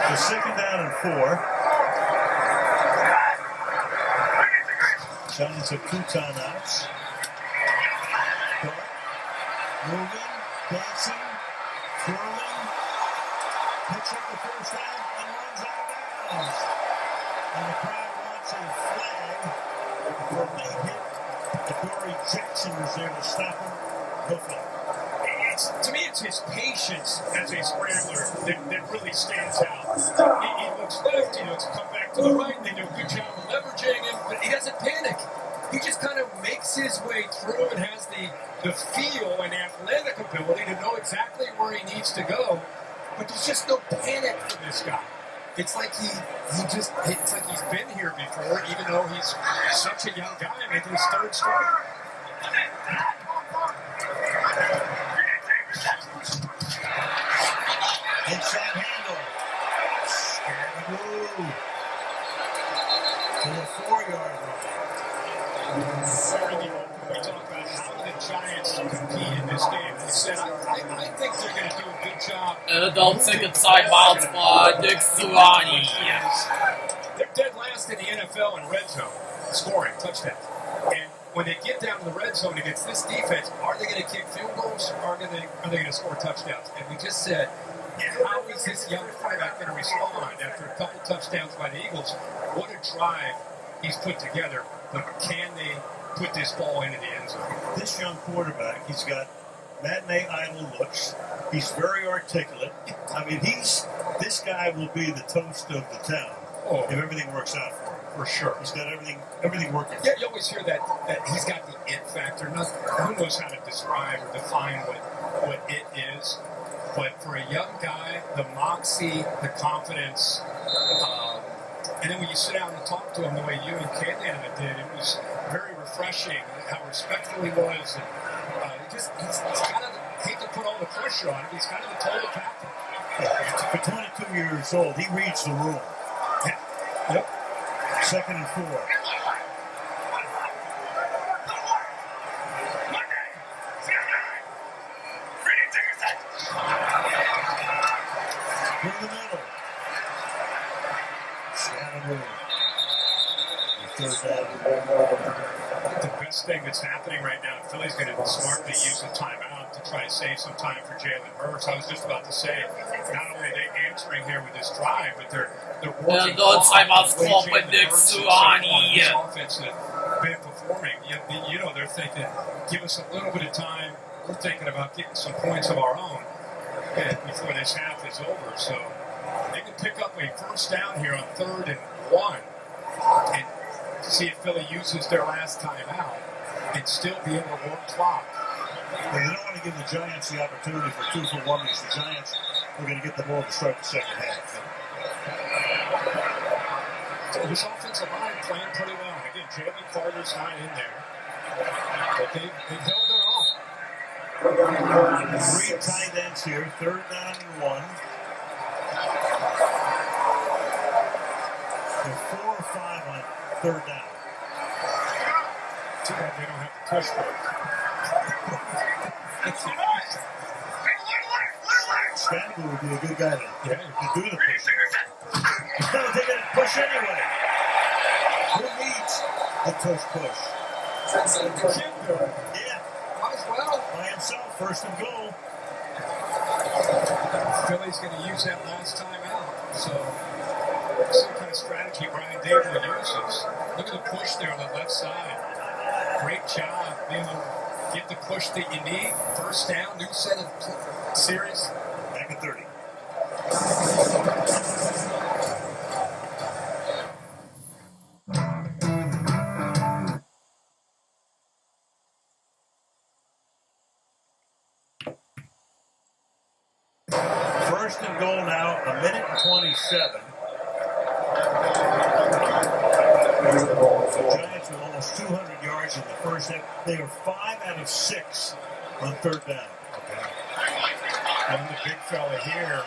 The second down and 4. Giants have 2 timeouts. Moving, dancing, twirling, picks up the first down and runs out of bounds. And the crowd wants a flag for a late hit. Adoree Jackson was there to stop him. No flag. To me, it's his patience as a scrambler that really stands out. He looks left, he looks come back to the right, and they do a good job of leveraging him, but he doesn't panic. He just kind of makes his way through and has the feel and athletic ability to know exactly where he needs to go, but there's just no panic for this guy. It's like it's like he's been here before, even though he's such a young guy making his third start. Inside handle. Scaraboo. To the 4-yard line. We talk about how the Giants compete in this game. He said, I think they're going to do a good job. Adult second timeout by Nick Sirianni. They're dead last in the NFL in red zone, scoring touchdowns. And when they get down to the red zone against this defense, are they going to kick field goals or are they going to score touchdowns? And we just said, how is this young quarterback going to respond after a couple touchdowns by the Eagles? What a drive he's put together, but can they put this ball into the end zone? This young quarterback, he's got matinee idol looks. He's very articulate. I mean, this guy will be the toast of the town if everything works out for him. For sure. He's got everything working. Yeah, you always hear that he's got the it factor. Who knows how to describe or define what it is? But for a young guy, the moxie, the confidence, and then when you sit down and talk to him the way you and Kayla did, it was very refreshing how respectful he was. And he's kind of, I hate to put all the pressure on him, he's kind of the total captain. Yeah, for 22 years old, he reads the room. Yeah. Yep. Second and 4. In the middle. Scanner. Third down. The best thing that's happening right now, Philly's going to smartly use the timeout to try to save some time for Jalen Hurts. I was just about to say, not only are they answering here with this drive, but they're working Adult timeout the way called by Jalen Nick Hurts and Sirianni. this offense has been performing. You know, they're thinking, give us a little bit of time. We're thinking about getting some points of our own before this half is over. So they can pick up a first down here on 3rd and 1 and see if Philly uses their last time out and still be able to work clock. But they don't want to give the Giants the opportunity for 2 for 1 because the Giants are going to get the ball to start the second half. So this offensive line playing pretty well. Again, Jalen Carter's not in there, but they've held their own. 3 tight ends here, 3rd down and 1. They're 4 or 5 on 3rd down. Too bad they don't have to push for it. Scandal would be a good guy to do the push. He's going to take it and push anyway. Who needs the push? Yeah. Might as well. By himself, first and goal. Philly's going to use that last time out. So, some kind of strategy Brian Dable uses. Look at the push there on the left side. Great job being able to get the push that you need. First down, new set of series. Back at 30. First and goal now, 1:27. The Giants with almost 200 yards in the first half. They are 5 out of 6 on third down. And the big fella here,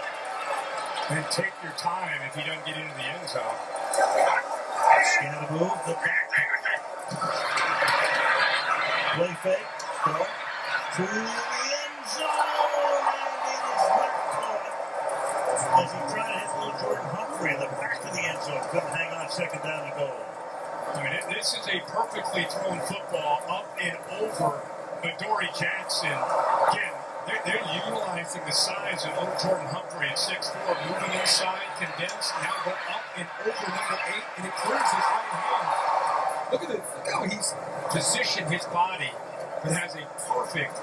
then take your time if he doesn't get into the end zone. Scan to move, the back. Play fake, throw to the end zone, and it is not caught. As he tried to hit little Jordan Humphrey in the back of the end zone, couldn't hang on, second down and goal. I mean, this is a perfectly thrown football up and over Adoree Jackson. Again, they're utilizing the size of old Jordan Humphrey at 6'4", moving inside, condensed, now go up and over number 8, and it clears his right hand. Look how he's positioned his body that has a perfect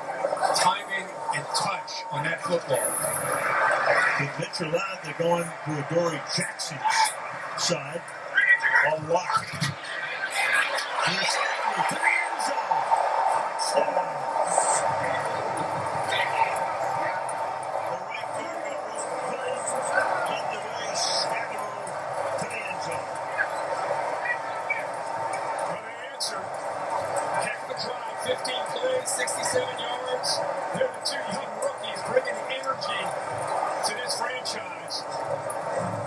timing and touch on that football. With Mitchell out, they're going to Adoree Jackson's side. A lock. Here's Stanley to the end zone. Touchdown. The right guard got rolled on the way. Scandal to the end zone. For the answer, heck of a drive, 15 plays, 67 yards. They're the two young rookies bringing energy to this franchise.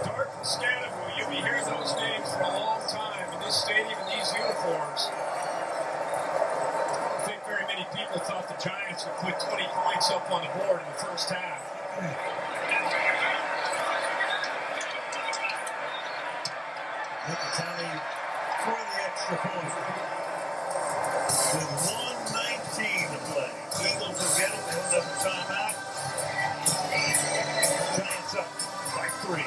Dart and Scannable, you'll be hearing those names for a long time in this stadium in these uniforms. I don't think very many people thought the Giants would put 20 points up on the board in the first half. Hit the tally for the extra point. With 1:19 to play. Eagles will get it. They'll have a timeout. Giants up by 3.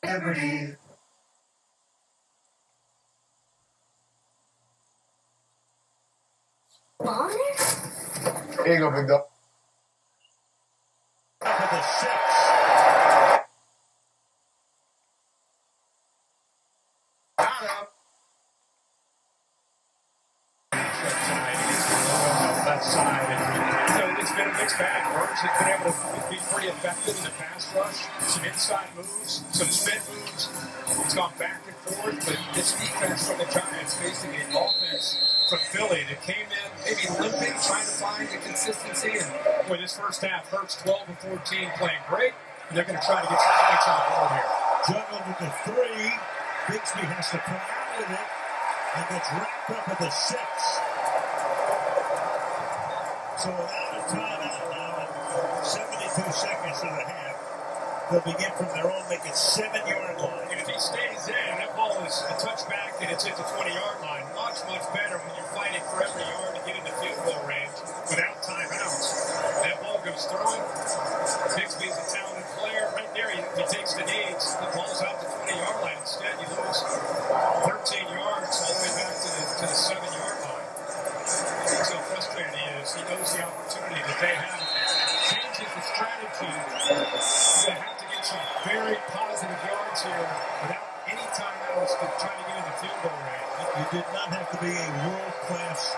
Liberty. Here you go, big dog. Up at the 6. Left side, and it's been a mixed bag. Burns has been able to be pretty effective in the pass rush. Some inside moves, some spin moves. It's gone back and forth, but this defense from the Giants facing an offense from Philly that came in maybe limping, trying to find the consistency. And boy, this first half, Hurts 12 and 14 playing great, and they're going to try to get some points on the board here. Juggled with the 3. Bixby has to come out with it and gets wrapped up at the 6. So without a timeout now, and 72 seconds to the half, they'll begin from their own, make it 7-yard line. And if he stays in, that ball is a touchback and it's at the 20-yard line. Much, much better when you're fighting for every yard to get into field goal range without timeouts. That ball goes through him. Bixby's a talented player. Right there, he takes the knees. The ball's out the 20-yard line. Instead, you lose 13 yards all the way back to the 7-yard line. That's how frustrated he is. He knows the opportunity that they have. Changes the strategy. They have to get some very positive yards here without any timeouts to try to get in the field goal range. You did not have to be a world-class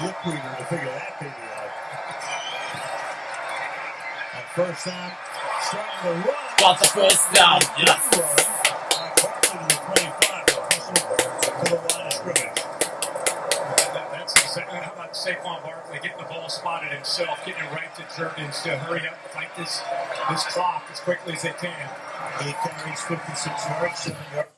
lip reader to figure that baby out. On first down, starting to run. Got the first down, yes. Barkley to the 25, to the line of scrimmage. That's exactly how about Saquon Barkley getting the ball spotted himself, getting it right to Jerkins to hurry up and fight this clock as quickly as they can. 8 carries, 56 yards, 7 yards.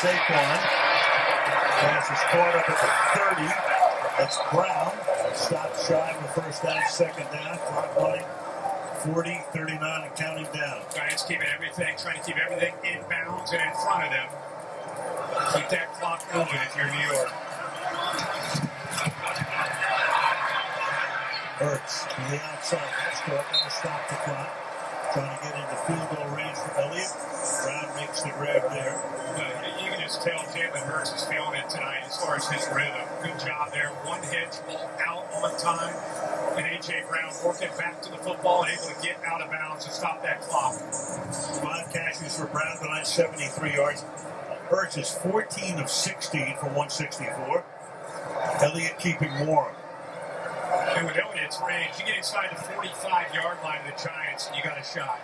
Saquon. Pass is caught up at the 30. That's Brown. Stopped shy of the first down, second down. Clock running 40, 39, and counting down. Giants keeping everything, trying to keep everything in bounds and in front of them. Keep that clock moving if you're New York. Hurts to the outside. That's going to stop the clock. Trying to get into field goal range for Elliott. Brown makes the grab there. You can just tell Jalen Hurts is feeling it tonight as far as his rhythm. Good job there. One hitch, ball out on time. And A.J. Brown working back to the football and able to get out of bounds and stop that clock. 5 catches for Brown tonight, 73 yards. Hurts is 14 of 16 for 164. Elliott keeping warm. And with Elliott's range, you get inside the 45-yard line of the Giants, and you got a shot.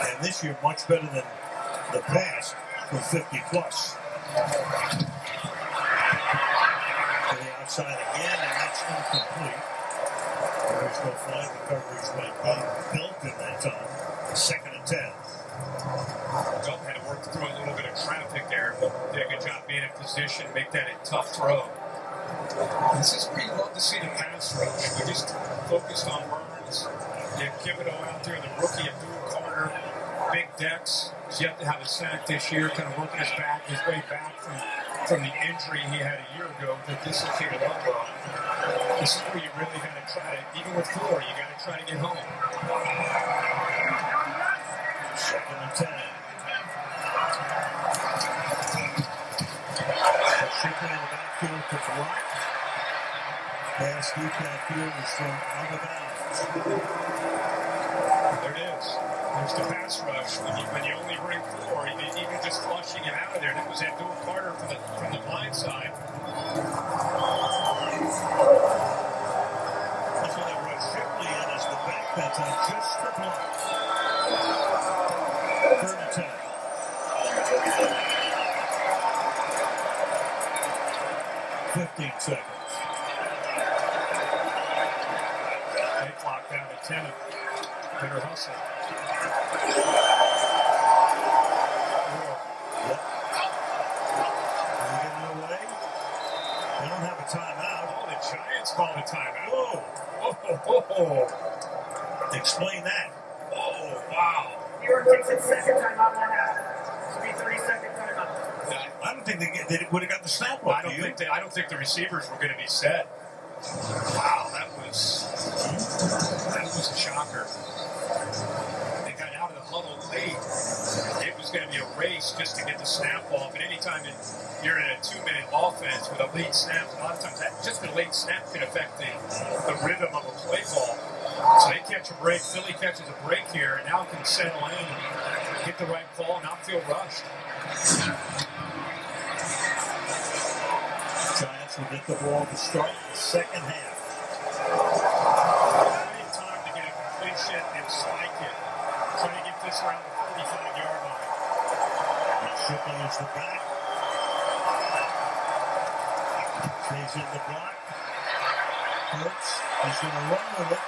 And this year, much better than the past from 50 plus. To the outside again, and that's incomplete. There's no flag. The coverage went built in that time. Second and 10. Dalton had to work through a little bit of traffic there, but did a good job being in position, make that a tough throw. This is where you love to see the pass rush. We just focused on Burns. You have Thibodeau out there, the rookie Abdul Carter, Big Dex. He's yet to have a sack this year, kind of working his way back from the injury he had a year ago, the dislocated elbow. This is where you really got to try to, even with 4, you got to try to get home. Second and 10. Shipping in the backfield to block. Pass deep downfield is from out of bounds. There it is. There's the pass rush. When you only bring 4, even just flushing it out of there. That was Abdul Carter from the blind side. That's when they brought Shipley in as the back that time, just for block. Third and 10. Seconds. They clock down to 10. Better hustle. Yep. Are they getting away? They don't have a timeout. Oh, the Giants called a timeout. Whoa. Explain that. Oh, wow. New York takes its second timeout and a half. It'll be 30-second timeout. I don't think they would have got the snap I off. don't think the receivers were going to be set. Wow, that was a shocker. They got out of the huddle late. It was going to be a race just to get the snap off. And anytime you're in a 2-minute offense with a late snap, a lot of times just a late snap can affect the rhythm of a play call. So they catch a break. Philly catches a break here, and now can settle in, get the right call, not feel rushed. Giants will get the ball to start the second half. Plenty of time to get a completion and spike it. Trying to get this around the 45-yard line. And Shipley is the back. Stays in the block. Hurts. He's going to run with it.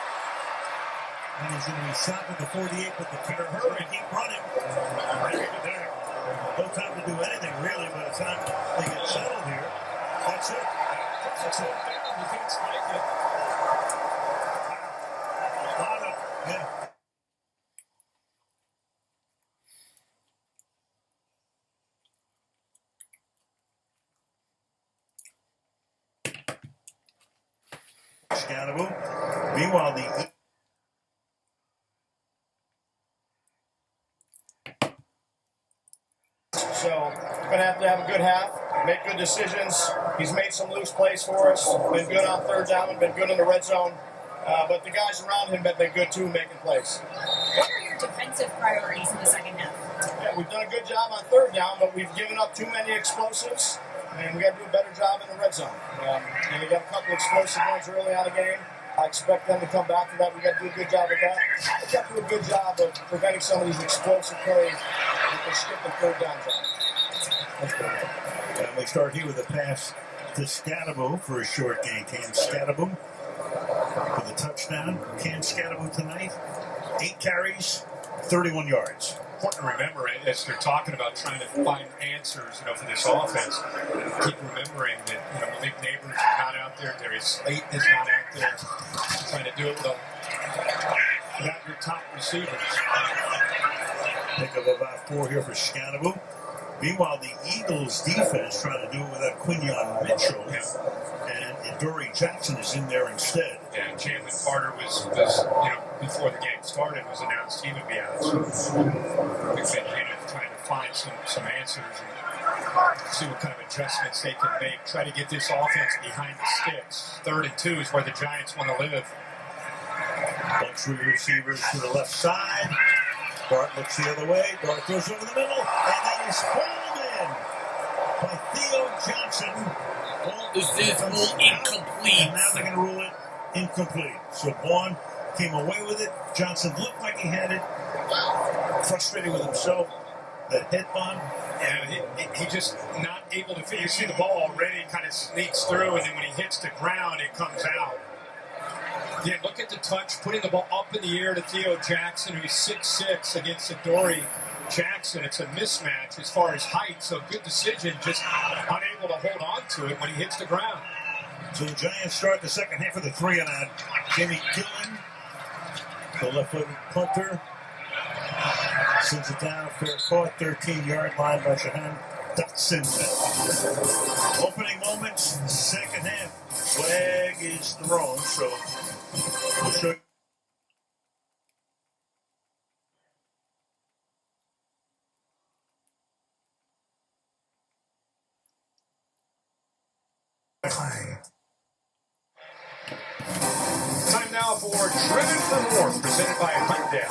And he's going to be stopped at the 48, but the kicker is going to keep running. There. No time to do anything, really, by the time they get settled here. That's it. That's it. You can't spike it. Yeah. Scatterable. Meanwhile, the So we're going to have a good half, make good decisions. He's made some loose plays for us, been good on third down, and been good in the red zone. But the guys around him have been good too, making plays. What are your defensive priorities in the second half? Yeah, we've done a good job on third down, but we've given up too many explosives, and we got to do a better job in the red zone. And we got a couple explosive ones early on the game. I expect them to come back to that. We got to do a good job of that. We got to do a good job of preventing some of these explosive plays that they're skipping third downs on. And we start here with a pass to Scatterbo for a short gain. Cam Scatterbo with a touchdown. Cam Scatterbo tonight, 8 carries, 31 yards. important to remember as they're talking about trying to find answers, for this offense. Keep remembering that, Malik Neighbors is not out there. Darius Slate is not out there. Trying to do it without your top receivers. Pick up about 4 here for Scannable. Meanwhile, the Eagles defense trying to do it without Quinyon Mitchell. And Adoree Jackson is in there instead. Yeah, Jalen Carter was before the game started, was announced he would be out. So we've been trying to find some answers and see what kind of adjustments they can make. Try to get this offense behind the sticks. 3rd and 2 is where the Giants want to live. Bunch of receivers to the left side. Dart looks the other way. Dart goes over the middle. And that is pulled in by Theo Johnson. This is rule incomplete. And now they're going to rule it incomplete. So Vaughn came away with it. Johnson looked like he had it. Frustrated with himself. That head bond. And he just not able to figure. You see the ball already kind of sneaks through, and then when he hits the ground, it comes out. Yeah, look at the touch, putting the ball up in the air to Theo Jackson, who's 6'6", against Adoree Jackson. It's a mismatch as far as height, so good decision, just unable to hold on to it when he hits the ground. So the Giants start the second half with a 3-and-out. Jimmy Gillen, the left-footed punter, sends it down, fair caught, 13-yard line by Shahan Dotson. Opening moments, second half. Flag is thrown, so we'll show you. Time now for Driven for More, presented by Hyundai.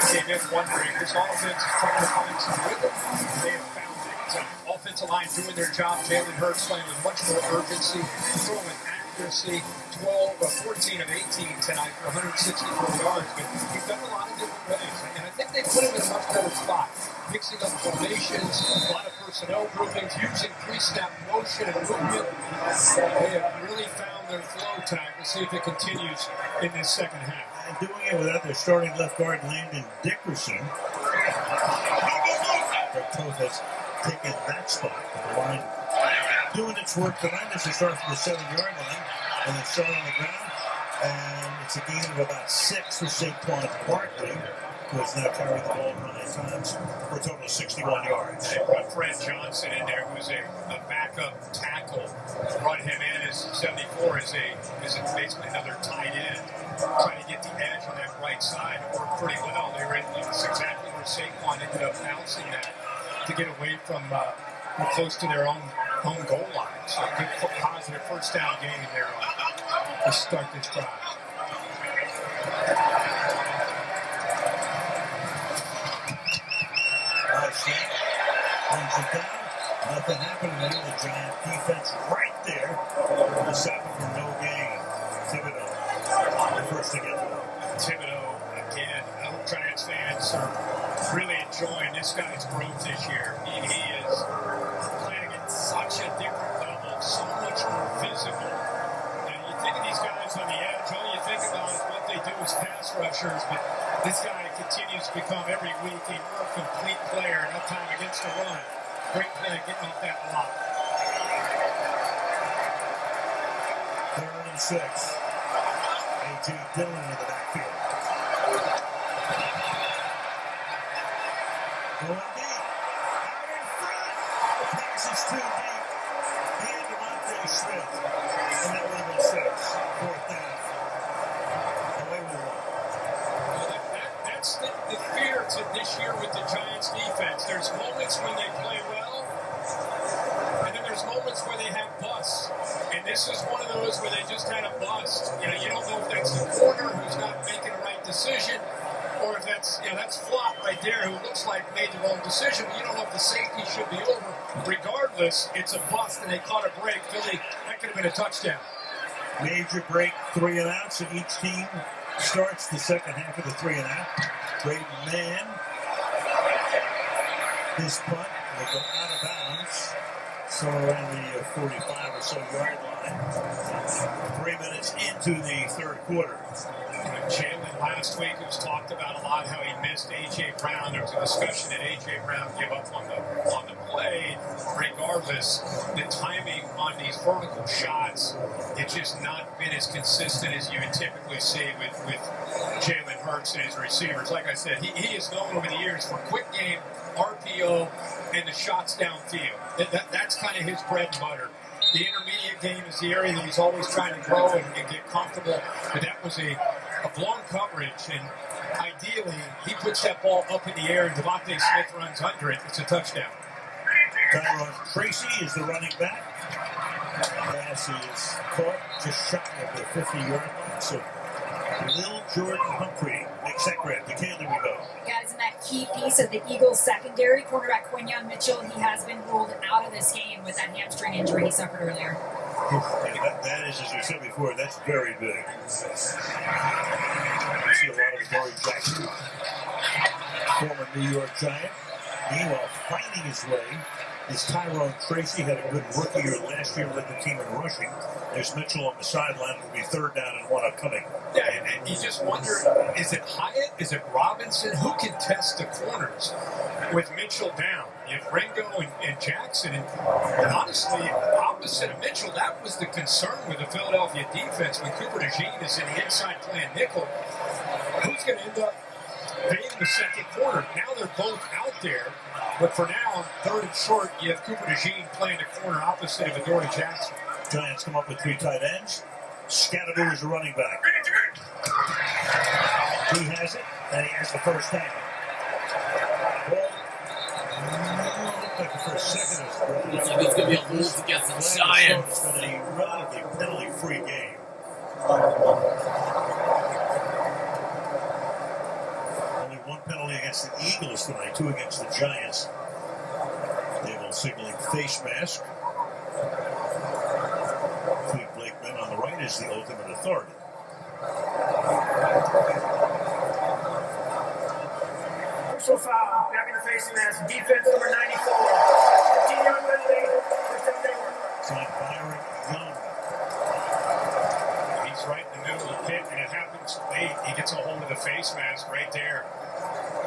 Came in wondering, this offense is trying to find some rhythm. They have found it. Offensive line doing their job. Jalen Hurts playing with much more urgency, throwing accuracy. 14 of 18 tonight for 164 yards. But he's done a lot of different ways, and I think they put him in a much better spot. Mixing up formations, a lot of personnel groupings, using three-step motion and movement. They have really found their flow tonight. We'll see if it continues in this second half. And doing it without their starting left guard, Landon Dickerson. Toth has taken that spot. The line doing its work tonight as it starts from the 7-yard line and then start on the ground. And it's a gain of about 6 for Saquon Barkley, who has now carried the ball 9 times for a total of 61 yards. They brought Fred Johnson in there, who's a backup tackle. Brought him in as 74 is basically another tight end. Trying to get the edge on that right side. It worked pretty well. They were that's exactly where Saquon ended up bouncing that to get away from close to their own goal line. So a good positive first down game in there to start this drive. Nice snap. Brings it down. Nothing happened there. The Giant defense right there. The second for no gain. Thibodeau. The first to get to it. Thibodeau, again, I hope Giants fans are really enjoying this guy's growth this year. He is playing at such a different level, so much more physical. And you think of these guys on the edge, all you think about is what they do as pass rushers, but this guy continues to become every week a more complete player, no time against the run. Great play getting off that block. 3rd and 6. A.J. Dillon in the backfield. Going deep. Out in front. The pass is too deep. And Devontae Smith. And that would have been 6. 4th down. Away we go. That's the fear to this year with the Giants defense. There's moments when they play well, and then there's moments where they have busts. And this is one of those where they just had a bust. You don't know if that's the corner who's not making the right decision, or if that's Flott right there who looks like made the wrong decision. But you don't know if the safety should be over. Regardless, it's a bust, and they caught a break. Philly, that could have been a touchdown. Major break, 3-and-out. So each team starts the second half of the 3-and-out. Great man. His punt will go out of bounds somewhere around the 45 or so yard line. 3 minutes into the third quarter. Jalen last week was talked about a lot how he missed A.J. Brown. There was a discussion that A.J. Brown gave up on the play. Regardless, the timing on these vertical shots, it's just not been as consistent as you would typically see with Jalen Hurts and his receivers. Like I said, he is known over the years for quick game, RPO, and the shots downfield. That's kind of his bread and butter. The intermediate game is the area that he's always trying to grow and get comfortable. But that was a blown coverage, and ideally, he puts that ball up in the air, and Devontae Smith runs under it. It's a touchdown. Tyrone Tracy is the running back. Pass is caught just shy of the 50-yard line. So, Lil Jordan Humphrey makes that grab. The Kaylee we go. Guys, in that key piece of the Eagles secondary, cornerback Quinyon Mitchell, he has been ruled out of this game with that hamstring injury he suffered earlier. That is, as we said before, that's very big. You see a lot of Dory Jackson, former New York Giant. Meanwhile, finding his way is Tyrone Tracy. Had a good rookie year last year, led the team in rushing. There's Mitchell on the sideline. It will be third down and 1 upcoming. Yeah, and you just wonder, is it Hyatt? Is it Robinson? Who can test the corners with Mitchell down? You have Ringo and Jackson. And honestly, opposite of Mitchell, that was the concern with the Philadelphia defense when Cooper DeJean is in the inside playing nickel. Who's going to end up being the second corner? Now they're both out there. But for now, third and short, you have Cooper DeJean playing the corner opposite of Adoree Jackson. Giants come up with 3 tight ends. Scatteroo is the running back. He has it, and he has the first down. Well, looked like the first second is Looks like it's going to be a hold against the Giants. It's going to be a relatively penalty-free game. Only 1 penalty against the Eagles tonight, 2 against the Giants. They will signaling face mask. Cleve Blakeman on the right is the ultimate authority. Personal foul. Grabbing the face mask. Defense number 94. 15-yard penalty. First down Denver. It's on Byron Young. He's right in the middle of the pit, and it happens late. He gets a hold of the face mask right there.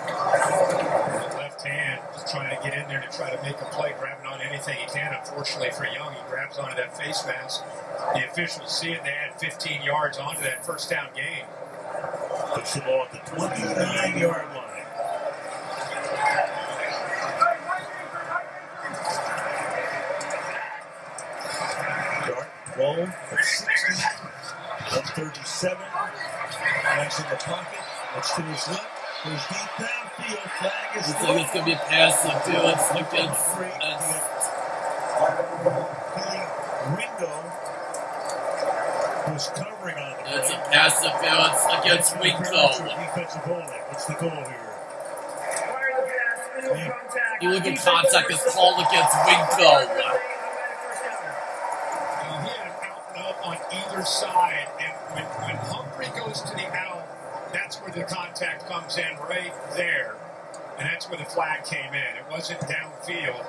With the left hand, just trying to get in there to try to make a play, grabbing on anything he can. Unfortunately for Young, he grabs onto that face mask. The officials see it, and they add 15 yards onto that first down gain. Puts the ball at the 29-yard line. Dart roll of 16, 137. Nice in the pocket. Looks to his left. Goes deep downfield. Flag is Looks like it's going to be a pass interference against Billy Ringo was covering on the It's a pass interference against Winko. Defensive holding. What's the goal here? Fire the pass. Illegal contact. Illegal contact is called against Winko. He had an out and up on either side, and when Humphrey goes to the out, that's where the contact comes in right there. And that's where the flag came in. It wasn't downfield.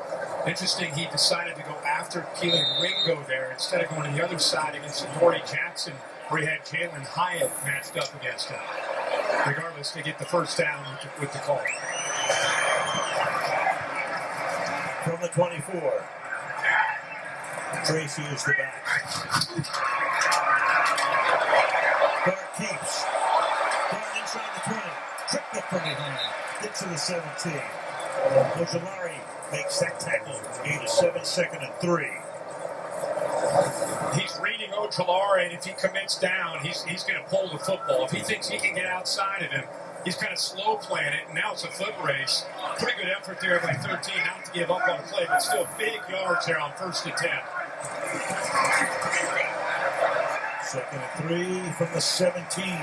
Interesting, he decided to go after Keelan Ringo there instead of going to the other side against Adoree Jackson, where he had Jalen Hyatt matched up against him. Regardless, they get the first down with the call. From the 24. Tracy is the back. Dart keeps. Dart inside the 20. Tripped up from behind. Gets to the 17. Ojolari makes that tackle. Gain of 7, 2nd and 3. He's reading Ojolari, and if he commits down, he's going to pull the football. If he thinks he can get outside of him, he's kind of slow playing it, and now it's a foot race. Pretty good effort there by 13 not to give up on the play, but still big yards there on first attempt. 2nd and 3 from the 17.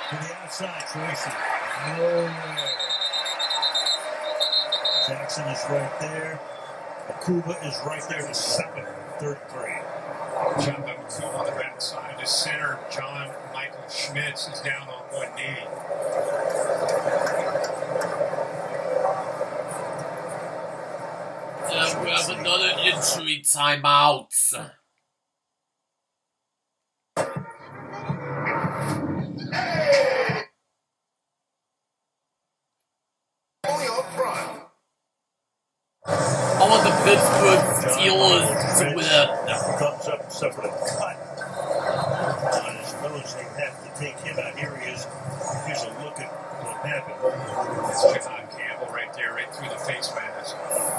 To the outside, Tracy. Nowhere. Jackson is right there. Akuba is right there to stop it. 3rd and 3. John Akuba on the backside. The center, John Michael Schmitz, is down on one knee. We have another injury timeout. I want the Pittsburgh Steelers to win. Comes up and suffered a cut on his nose. They have to take him out. Here he is. Here's a look at what happened. That's John Campbell right there, right through the face mask.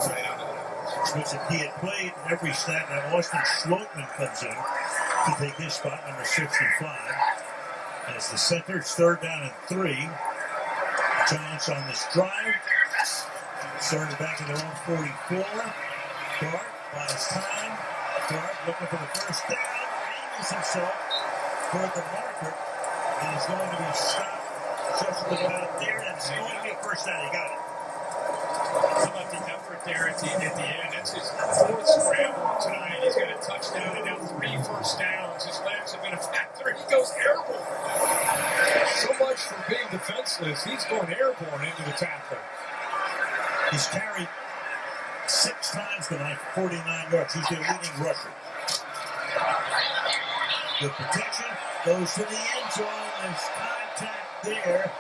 Right out of the nose. Listen, he had played every snap. Now Austin Schlottman comes in to take his spot, number 65. As the center, it's 3rd down and 3. Giants on this drive. Started back in their own 44. Clark buys time. Clark looking for the first down. Angles himself toward the marker. And he's going to be stopped just about there. And it's going to be a first down. He got it. How about the effort there at the end? That's his 4th scramble tonight. He's got a touchdown and now 3 first downs. His legs have been a factor. He goes airborne. So much for being defenseless. He's going airborne into the tackler. He's carried 6 times tonight, 49 yards. He's their leading rusher. The protection goes to the end zone. There's contact there.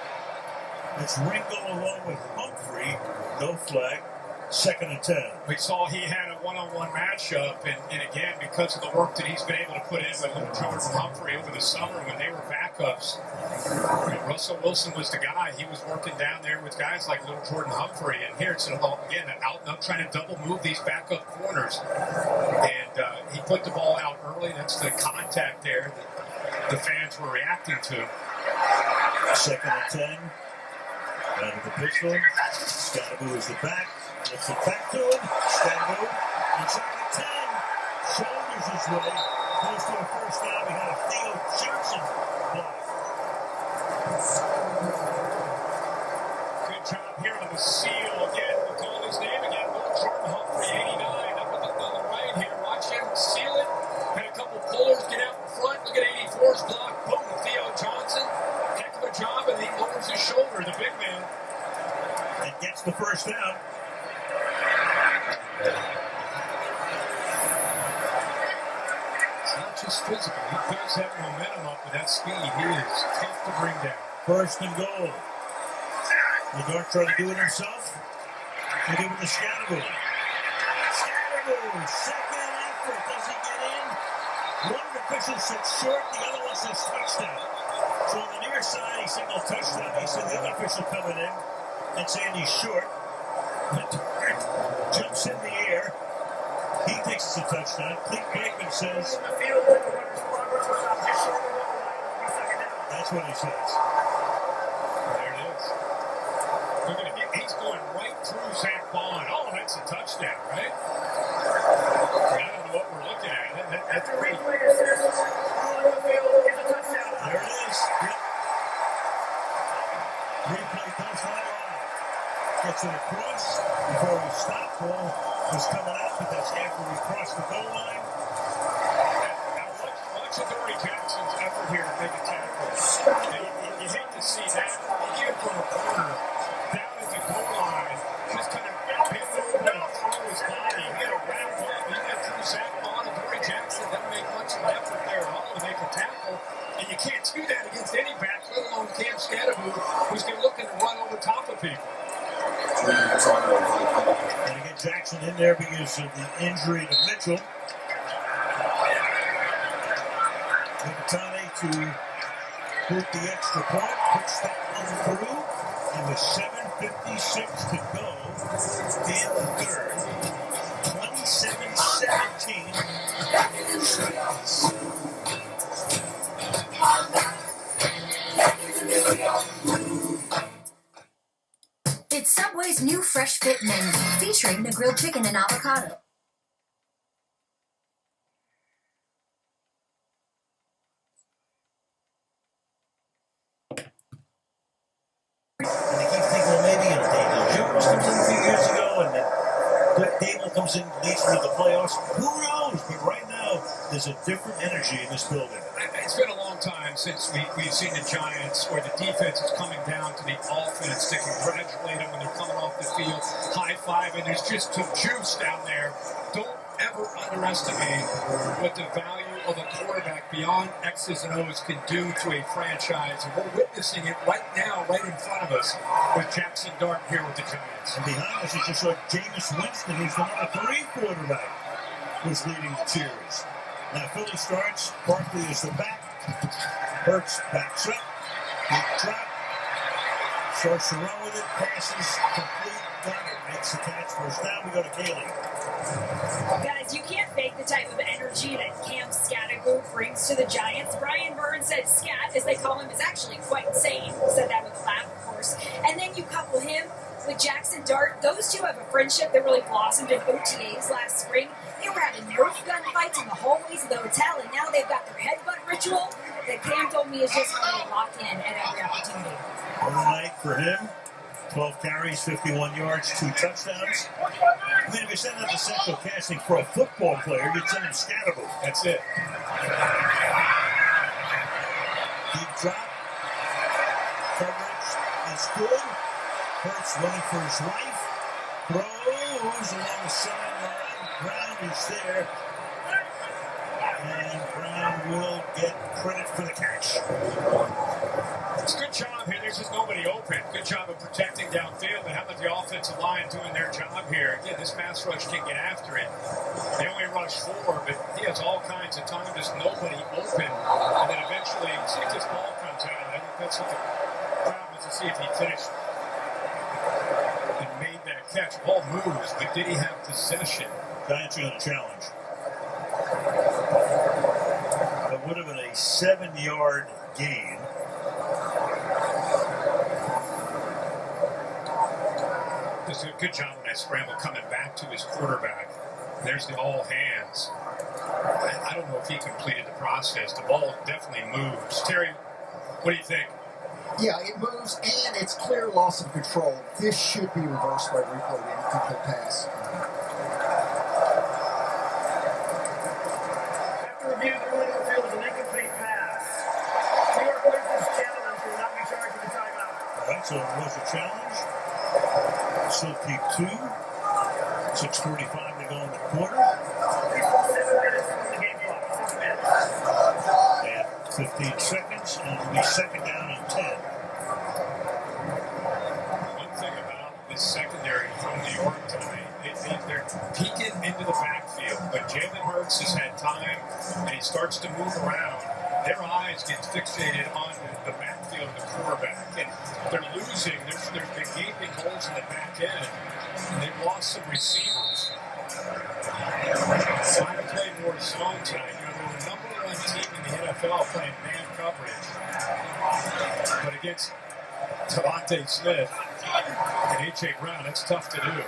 It's Ringo along with Humphrey. No flag. 2nd and 10. We saw he had a one-on-one matchup, and again, because of the work that he's been able to put in with Little Jordan Humphrey over the summer when they were backups, Russell Wilson was the guy. He was working down there with guys like Little Jordan Humphrey, and here it's again out trying to double move these backup corners, and he put the ball out early. That's the contact there that the fans were reacting to. 2nd and 10. Out of the pistol. Scottaboo is the back. Lets it back to him. Scottaboo. Inside the 10. Shoulders his way. Goes to a first down. We got a Theo Johnson block. Good job here on the seal again. We'll call his name again. Little Jordan Humphrey, 89. Up on the right here. Watch him seal it. Had a couple pullers get out in front. Look at 84's block. Boom. Theo Johnson. Heck of a job, and he lowers his shoulder, the big man. And gets the first down. It's not just physical. He builds that momentum up with that speed. He is tough to bring down. 1st and goal. McGuire tried to do it himself. He'll give it to Scottaboo. Scottaboo, 2nd effort. Does he get in? One official said short. The other one says touchdown. So on the near side, he signaled touchdown. He said the other official coming in and saying he's short. Jumps in the air. He thinks it's a touchdown. Clete Bateman says that's what he says. There it is. He's going right through Zach Bond. Oh, that's a touchdown, right? I don't know what we're looking at. That's a replay. There it is. Yep. Replay does not lie. Gets it across before we stop. Ball was coming out, but that's after we crossed the goal line. Now watch Adoree Jackson's effort here to make a tackle. You hate to see that, even from a corner, down at the goal line, just kind of bend over and throw his body. He had a wrap up. He got through Zach Bond. Adoree Jackson doesn't make much of an effort there at all to make a tackle. And you can't do that against any back, let alone Cam Scottaboo, who's looking to run over top of people. Going to get Jackson in there because of the injury to Mitchell. Mikitani to put the extra point, puts that one through, and with 7:56 to go in the third, 27-17. It's Subway's new Fresh Fit menu, featuring the grilled chicken and avocado. And they keep thinking, well, maybe Daniel Jones comes in a few years ago, and then Dable comes in, leads them to the playoffs. Who knows? But right now, now there's a different energy in this building. It's been a long time since we've seen the Giants where the defense is coming down to the offense to congratulate them when they're coming off the field, high-fiving. There's just some juice down there. Don't ever underestimate what the value of a quarterback beyond X's and O's can do to a franchise. And we're witnessing it right now, right in front of us, with Jackson Dart here with the Giants. And behind us, you just saw Jameis Winston, who's the number 3 quarterback, was leading the cheers. Now Philly starts. Barkley is the back. Hurts backs up. Deep drop. Starts to run with it. Passes complete. Got it. Makes the catch. First down. We go to Kaylee. Guys, you can't fake the type of energy that Cam Scattergood brings to the Giants. Brian Burns said Scat, as they call him, is actually quite insane. He said that with a laugh, of course. And then you couple him with Jackson Dart. Those two have a friendship that really blossomed in OTAs last spring. They were having Nerf gun fights in the hallways of the hotel, and now they've got their headbutt ritual that Cam told me is just how they lock in at every opportunity. Overnight for him. 12 carries, 51 yards, 2 touchdowns. I mean, if you send out the central casting for a football player, you'd send him Scattergood. That's it. Deep drop. Coverage is good. Hurts running for his life. Throws along the sideline. Brown is there. And Brown will get credit for the catch. It's a good job here. There's just nobody open. Good job of protecting downfield. And how about the offensive line doing their job here? Again, this pass rush can get after it. They only rush 4, but he has all kinds of time. Just nobody open. And then eventually, see if this ball comes out. I think that's what the problem is, to see if he finished and made that catch. Ball moves, but did he have possession? Giants are going to challenge. That would have been a 7-yard gain. Does a good job on that scramble coming back to his quarterback. There's the all hands. I don't know if he completed the process. The ball definitely moves. Terry, what do you think? Yeah, it moves, and it's clear loss of control. This should be reversed by replay, the incomplete pass. After review, the ruling of the field is an incomplete pass. New York Liberals challenge will not be charged with a timeout. All right, so it was a challenge. Still keep 2. 6:45 to go in the quarter. 7 minutes from the game clock. 6 minutes. They have 15 seconds, and it'll be second down and 10. One thing about this secondary from New York tonight, they're peeking into the backfield. But Jalen Hurts has had time, and he starts to move around. Their eyes get fixated on the backfield of the quarterback, and they're losing. There's been gaping holes in the back end, and they've lost some receivers. Trying to play more zone tonight. You know, they're the number 1 team in the NFL playing man coverage, but against Devontae Smith and A.J. Brown, that's tough to do.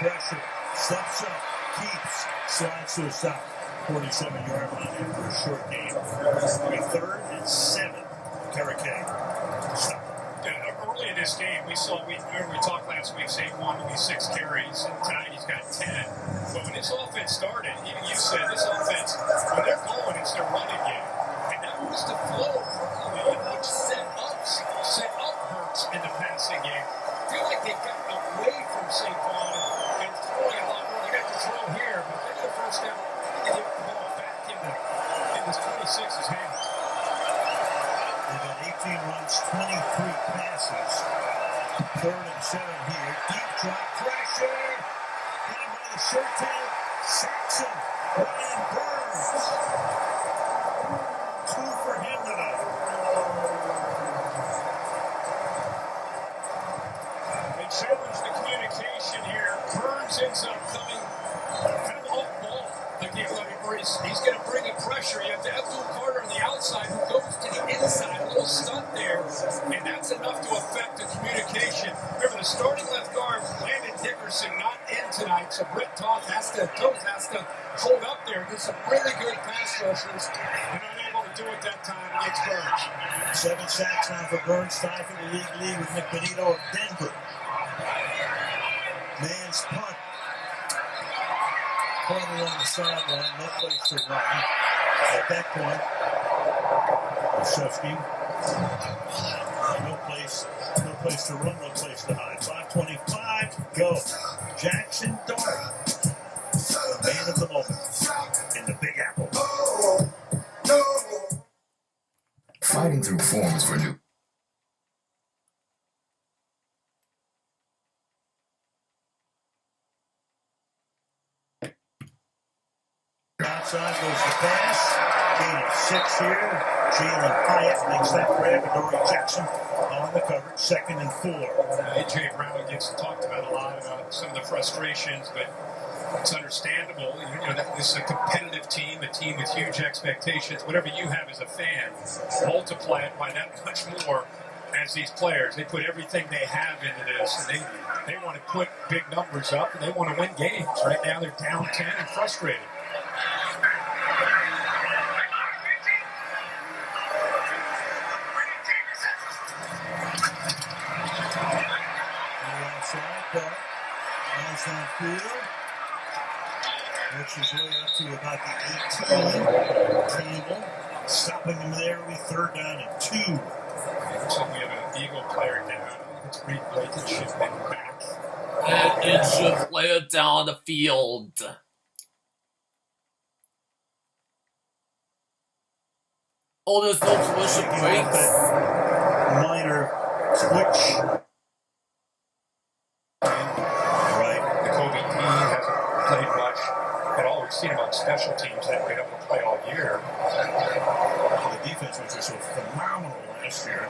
Pressure, steps up, keeps, slides to a stop. 47-yard line after a short game. It'll be 3rd and 7. Karakay. Stop. Early in this game, we talked last week, Saquon only 6 carries, and tonight he's got 10. But when this offense started, even you said this offense, when they're going, it's their running game. And that was the flow early, which set up Hurts in the passing game. I feel like they got away from Saquon and throwing a lot more. They got to throw here, but they're the first down. They get the ball back in this 26's hands. They've got 18 runs, 23 passes. 3rd and 7 here. Deep drop pressure. Hit him by the shirt tail. Saxon. Brian Burns. 2 for him tonight. They challenge the communication here. Burns ends up coming kind of off ball. He's going to bring in pressure. You have to Abdul Carter on the outside who goes to the inside. A little stunt there. And that's enough to affect the communication. Remember, the starting left guard, Landon Dickerson, not in tonight. So Britt Toth has to hold up there against some really good pass rushers. And unable to do it that time against Burns. 7 sacks now for Burns, tied for the league lead with Nick Benito of Denver. Man's punt. Pointed on the sideline, no place to run. At that point, Olszewski, no place to run, no place to hide. 5:25 to go. Jackson Dart, the man of the moment in the Big Apple. Fighting through forms for new. Outside goes the pass. Gain of 6 here. Jalen Hyatt makes that grab. Adoree Jackson on the coverage. 2nd and 4. A.J. Brown gets talked about a lot about some of the frustrations, but it's understandable. You know, this is a competitive team, a team with huge expectations. Whatever you have as a fan, multiply it by that much more as these players. They put everything they have into this, and they want to put big numbers up, and they want to win games. Right now they're down 10 and frustrated. Downfield, works his way up to about the 18 table. Stopping him there with 3rd down and 2. Looks like we have an Eagle player down. It's Reed Blankenship back. An injured player down the field. Oh, there's no collision breaks. Minor switch. Played much at all. We've seen him on special teams that been able to play all year. The defense was just so phenomenal last year.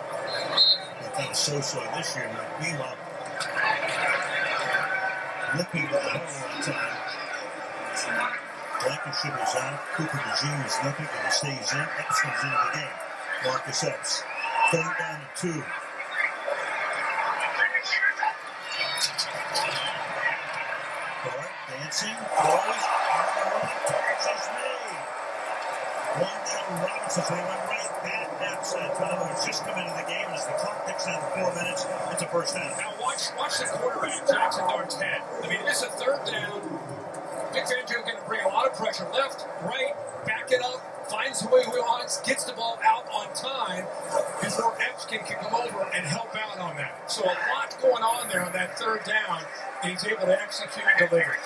And kind of so-so this year. Meanwhile, limping the whole time. Blankenship is out. Cooper DeJean is limping, and he stays in. Epps comes into the game. Marcus Epps. 3rd down and 2. Dancing, throws, catch is made. One down, Robinson, they went right at Epps that time. Who has just come into the game as the clock ticks down to 4 minutes. It's a 1st down. Now watch the quarterback, Jackson Dart's head. I mean, this is a 3rd down. Vic Fangio going to bring a lot of pressure. Left, right, back it up, finds who he wants, gets the ball out on time before Epps can come over and help out on that. So a lot going on there on that 3rd down. He's able to execute and deliver.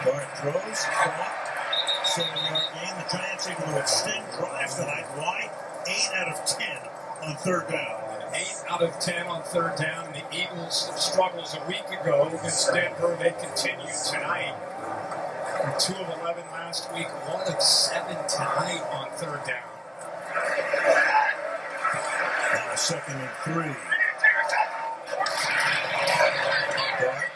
Dart throws, caught, 7-yard gain. The Giants able to extend drives tonight. Why? 8 out of 10 on 3rd down. 8 out of 10 on 3rd down. And the Eagles' struggles a week ago against Denver, they continue tonight. 2 of 11 last week, 1 of 7 tonight on 3rd down. Now 2nd and 3. Dart.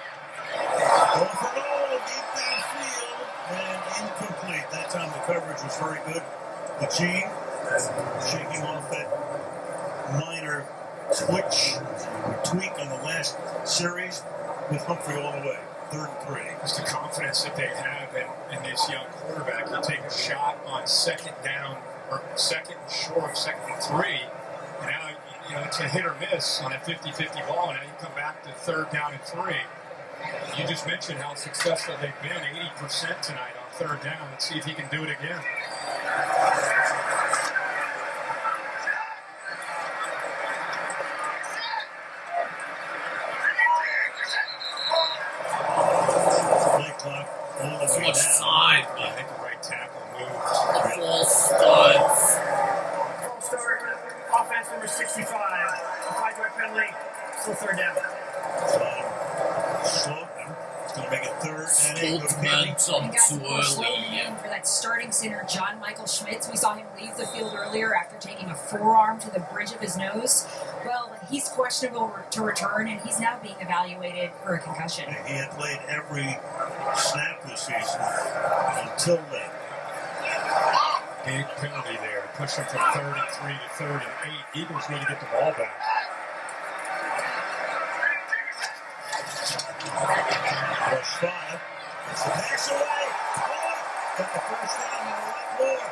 Going for goal, deep downfield, and incomplete. That time the coverage was very good. The Gene shaking off that minor twitch or tweak on the last series with Humphrey all the way. 3rd and 3. Just the confidence that they have in this young quarterback. You take a shot on 2nd down, or 2nd and short, 2nd and 3. And now, you know, it's a hit or miss on a 50-50 ball. And now you come back to 3rd down and 3. You just mentioned how successful they've been, 80% tonight on 3rd down. Let's see if he can do it again. Too much time. I think the right tackle moved. The false starts. False start. Offense number 65. 5-yard penalty. Still 3rd down. Slocum is going to make it 3rd and 8. Momentum too early. For that starting center, John Michael Schmitz. We saw him leave the field earlier after taking a forearm to the bridge of his nose. Well, he's questionable to return, and he's now being evaluated for a concussion. He had played every snap this season until then. Big penalty there. Push him from 3rd and 3 to 3rd and 8. Eagles need to get the ball back. Rush 5. It's the pass away. Got the 1st down and a lot more.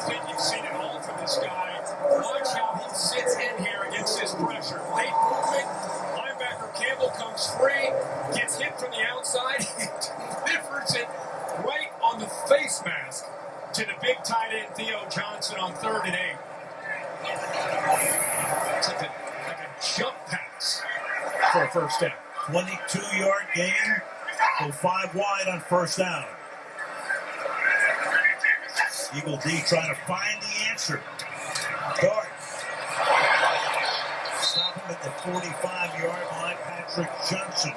I think you've seen it all from this guy. Watch how he sits in here against this pressure. Late movement. Linebacker Campbell comes free, gets hit from the outside, he delivers it right on the face mask to the big tight end Theo Johnson on 3rd and 8. It's like a jump pass for a first down. 22-yard gain. Go 5 wide on first down. Eagle D trying to find the answer. Dart. Stop him at the 45-yard line. Patrick Johnson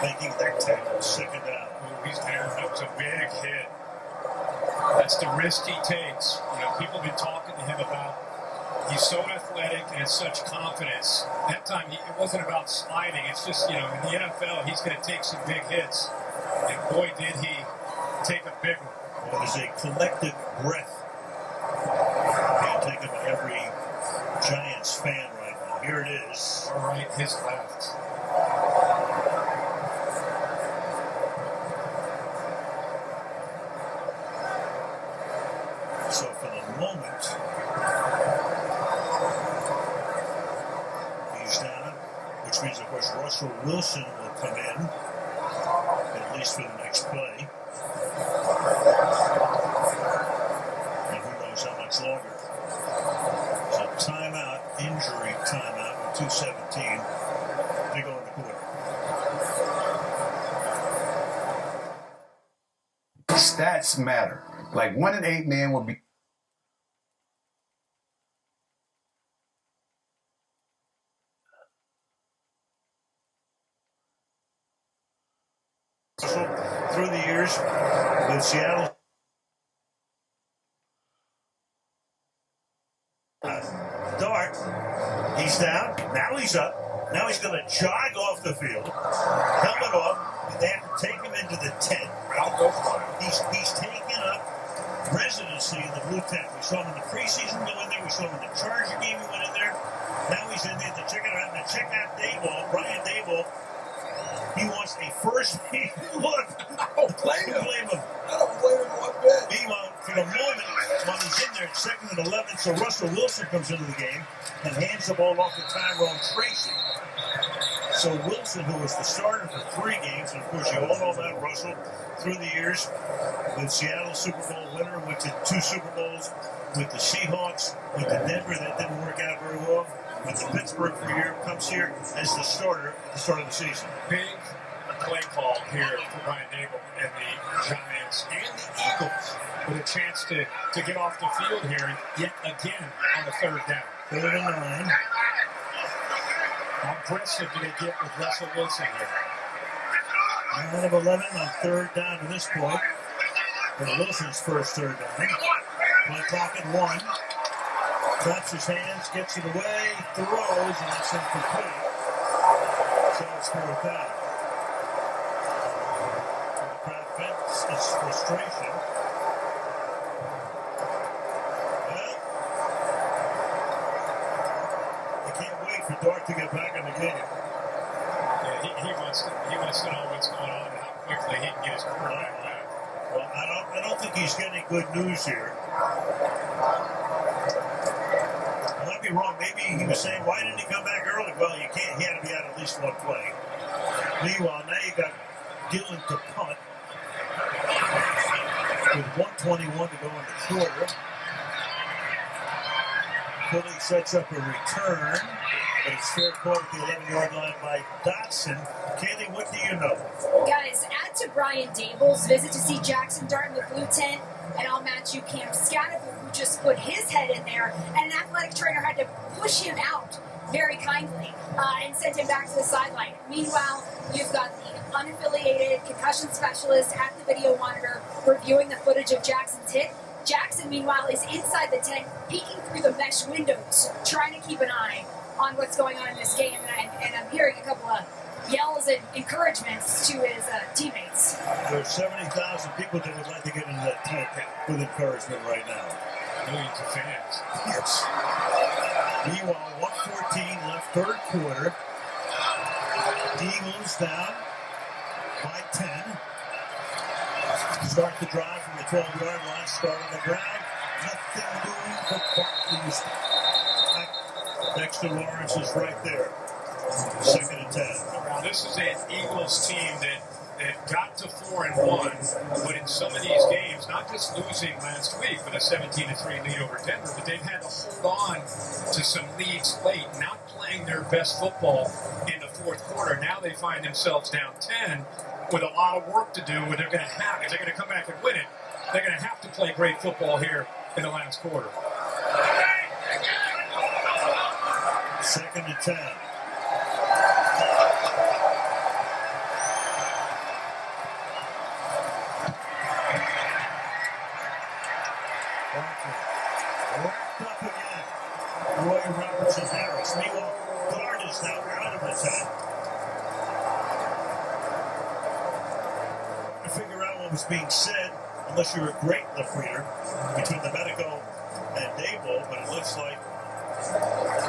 making that tackle. 2nd down. Oh, he's down. That was a big hit. That's the risk he takes. You know, people have been talking to him about he's so athletic and has such confidence. That time, it wasn't about sliding. It's just, you know, in the NFL, he's going to take some big hits. And boy, did he take a big one. Well, there's a collective breath being taken by every Giants fan right now. Here it is. All right, his left. So for the moment, he's down, which means, of course, Russell Wilson will come in, at least for the next play. And who knows how much longer. So timeout, injury timeout, with 2:17 to go in the quarter. Stats matter. Like 1 in 8 men will be. Through the years with Seattle. Dart, he's down. Now he's up. Now he's going to jog off the field. Helmet off. They have to take him into the tent. He's taken up residency in the blue tent. We saw him in the preseason go in there. We saw him in the Charger game. He went in there. Now he's in there to check it out. And check out Daboll, Brian Daboll. He wants a first look. I don't blame him. I don't blame him one bit. Meanwhile, for the moment, while he's in there, 2nd and 11, so Russell Wilson comes into the game and hands the ball off to Tyrone Tracy. So Wilson, who was the starter for 3 games, and of course you all know about Russell through the years, with Seattle Super Bowl winner, went to 2 Super Bowls with the Seahawks, with the Denver, that didn't work out very well, with the Pittsburgh for a year, comes here as the starter at the start of the season. Big play call here for Brian Daboll and the Giants and the Eagles with a chance to get off the field here yet again on the 3rd down. 3rd and 9. How aggressive do they get with Russell Wilson here? 9 of 11 on 3rd down to this point. For Wilson's first 3rd down. Play clock at 1. Claps his hands, gets it away, throws, and it's incomplete. So it's 4th down. The crowd vents its frustration. Well, they can't wait for Dart to get back in the game. Yeah, he wants to know what's going on and how quickly he can get his quarterback back. Well, I don't think he's getting good news here. I might be wrong. Maybe he was saying, why didn't he come back early? Well, you can't. He had to be out at least 1 play. Meanwhile, now you got Gillen to punt with 1:21 to go in the quarter. Philly sets up a return, but it's fair caught at the 11-yard line by Dotson. Kaylee, what do you know? Guys, add to Brian Daboll's visit to see Jackson Dart in the blue tent, and I'll match you Cam Scattergood, who just put his head in there, and an athletic trainer had to push him out very kindly and sent him back to the sideline. Meanwhile, you've got the unaffiliated concussion specialist at the video monitor reviewing the footage of Jackson's hit. Jackson, meanwhile, is inside the tent, peeking through the mesh windows, trying to keep an eye on what's going on in this game. And I'm hearing a couple of yells and encouragements to his teammates. There's 70,000 people that would like to get into that tent with encouragement right now. Millions of fans. Yes. Meanwhile, 1:14 left, 3rd quarter. Eagles down by 10. Start the drive from the 12-yard line, start on the ground. nothing doing but Barkley's back. Dexter Lawrence is right there. 2nd and 10. Now, this is an Eagles team that got to 4-1, but in some of these games, not just losing last week with a 17-3 lead over Denver, but they've had to hold on to some leads late, not playing their best football in the fourth quarter. Now they find themselves down 10 with a lot of work to do, and they're going to have, if they're going to come back and win it, they're going to have to play great football here in the last quarter. 2nd and 10. Wrapped up again. Roy Robertson Harris. Meanwhile, Guard is now out of the 10. To figure out what was being said, unless you're a great lip reader, between the Medico and Dable, but it looks like.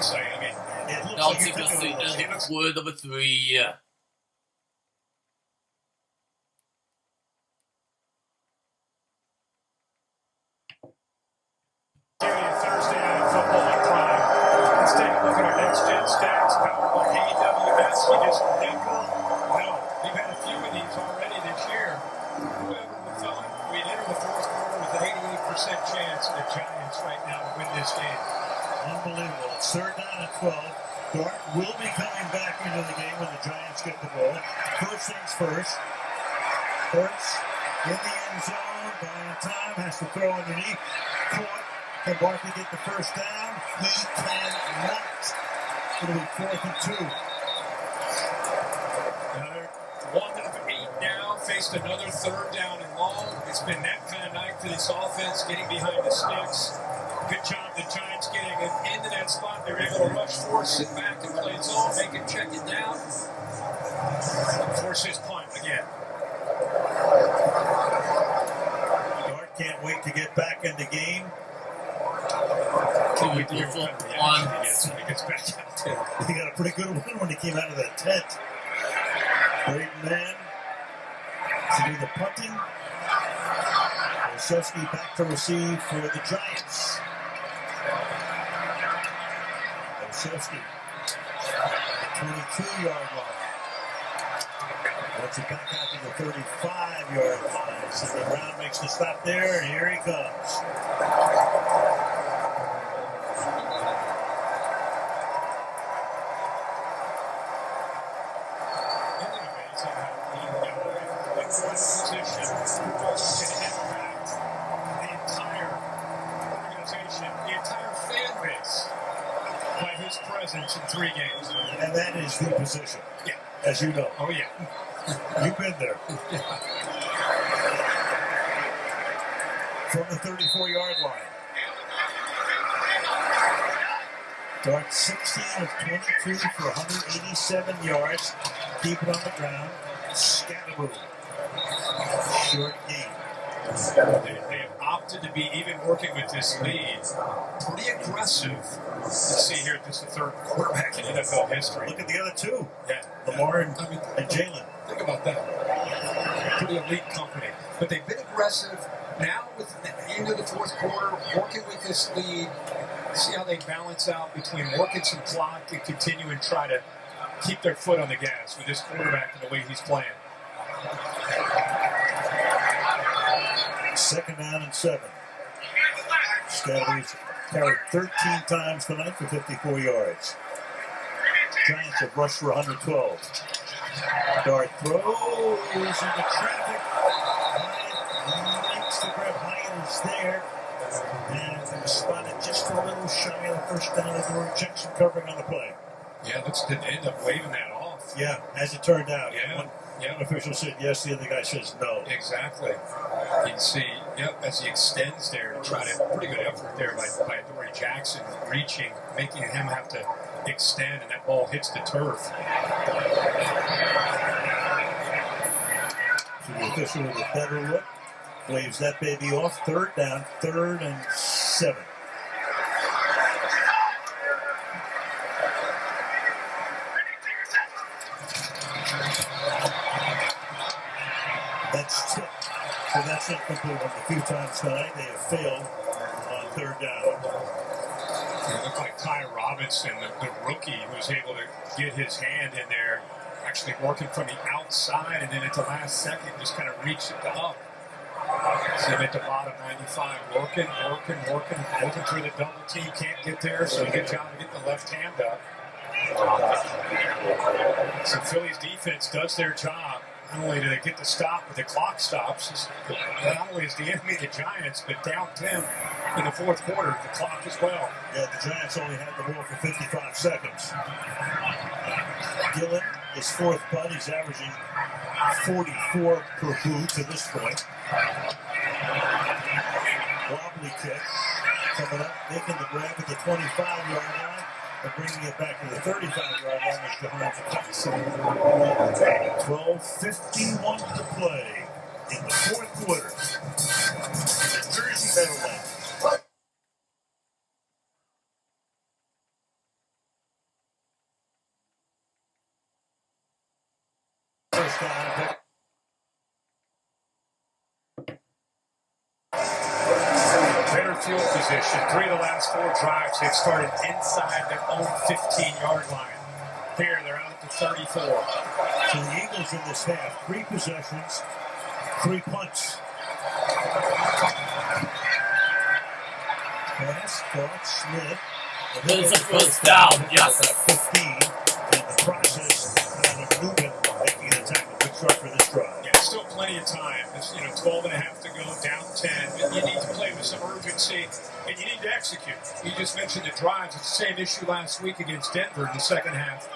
So, I mean, it looks Now like you typical took it. word number 3. Thursday night football on Prime. Let's take a look at our next gen stats. Powered by AWS. You just nickel. No, we've had a few of these already this year. Whoever would thought we'd enter the fourth quarter with an 88% chance of the Giants right now to win this game. Unbelievable. It's 3rd down and 12. Dart will be coming back into the game when the Giants get the ball. First things first. Hurts in the end zone. Buying time. Has to throw underneath. Caught. Can Barkley get the first down? He cannot. It'll be 4th and 2. Another 1 of 8 now. Faced another 3rd down and long. It's been that kind of night for this offense, getting behind the sticks. Good job, the Giants getting into that spot. They're able to rush forward, sit back and play zone, make him check it down. Force his punt again. Dart can't wait to get back in the game. One. He gets back out there. He got a pretty good win when he came out of that tent. Great man to do the punting. Olszewski back to receive for the Giants. Olszewski, the 22-yard line. Gets it back out to the 35-yard line. So the Brown makes the stop there, and here he comes. In 3 games. And that is the position. Yeah. As you know. Oh, yeah. You've been there. From the 34-yard line. Dart 16 of 22 for 187 yards. Keep it on the ground. Scatteroo. Short game. They have opted to be even working with this lead. Pretty aggressive. Let's see here, this is the 3rd quarterback in NFL history. Look at the other 2. Yeah. Lamar and Jalen. Think about that. Pretty elite company. But they've been aggressive. Now with the end of the fourth quarter, working with this lead, see how they balance out between working some clock and continue and try to keep their foot on the gas with this quarterback and the way he's playing. 2nd down and 7. Scatteroo's carried 13 times tonight for 54 yards. Giants have rushed for 112. Dart throws into traffic. Hyatt makes the grab. Hyatt is there. And spotted just a little shy of the first down. Adoree Jackson covering on the play. Yeah, looks to end up waving that off. Yeah, as it turned out. Yeah. One official said yes, the other guy says no. Exactly. You can see, as he extends there to try to, pretty good effort there by Adoree Jackson, reaching, making him have to extend, and that ball hits the turf. So the official with a better look waves that baby off. 3rd down, 3rd and 7. That's tipped. So that's not complete. A few times tonight they have failed on third down. It looked like Ty Robinson, the rookie, who was able to get his hand in there, actually working from the outside, and then at the last second just kind of reached it up. See him at the bottom, 95, working through the double team, can't get there, so good job to get the left hand up. So Philly's defense does their job. Not only do they get the stop, but the clock stops. Not only is the enemy the Giants, but down 10 in the fourth quarter, the clock as well. Yeah, the Giants only had the ball for 55 seconds. Gillen, his fourth punt, he's averaging 44 per boot to this point. Wobbly kick coming up, making the grab at the 25-yard line. And bringing it back to the 35-yard line as Jahan 12:51 to play in the fourth quarter. The Jersey Meadowlands. First down. Better field position. 3 of the last 4 drives, they've started inside their own 15-yard line. Here, they're out at the 34. So the Eagles in this half, 3 possessions, 3 punts. Pass, caught, Smith. It's a first down, yes. 15, and the process of moving, making an attack. A good start for this drive. Yeah, still plenty of time. It's 12 and a half to go, down 10. But you need to play with some urgency, and you need to execute. You just mentioned the drives. It's the same issue last week against Denver in the second half.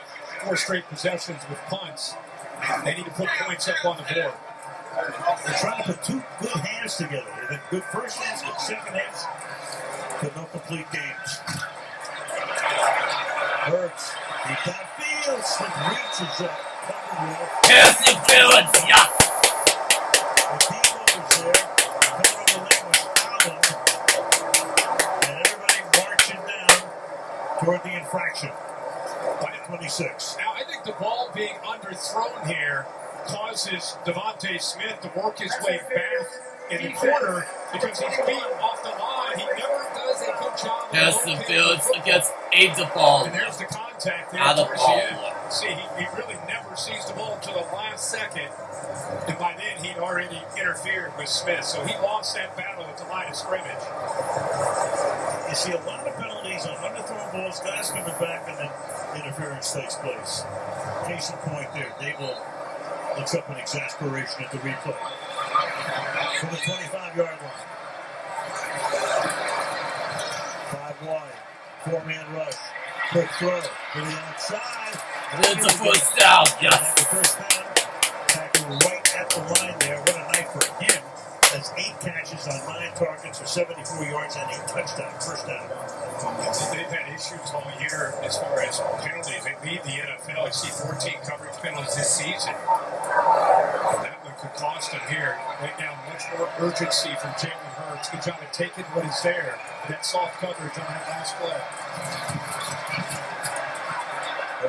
4 straight possessions with punts. They need to put points up on the board. They're trying to put 2 good hands together. They've had good first hands, good second hands, but no complete games. Hurts, he downfield, Smith reaches up, covered well. Pierce Fields, yeah. The Debo was there, coming over the lane was Allen, and everybody marching down toward the infraction. By 26. Now, I think the ball being underthrown here causes Devontae Smith to work his way back in the corner because he's being off the line. He never does a good job. Pierce Fields gets the ball. And there's the contact there Out of towards the ball. end. See, he really never sees the ball until the last second. And by then, he'd already interfered with Smith. So he lost that battle at the line of scrimmage. You see a lot of penalties on underthrown balls, guys coming back, and then interference takes place. Case in point there, Dable looks up in exasperation at the replay. From the 25-yard line. 5 wide, 4-man rush, quick throw to the outside. It's a first down, yes. The first down, tackle right at the line there. What a night for him. Has 8 catches on 9 targets for 74 yards and a touchdown. First down. They've had issues all year as far as penalties. They lead the NFL. I see 14 coverage penalties this season. That one could cost them here. Right now, much more urgency from Jalen Hurts. Good job of taking what is there. That soft coverage on that last play.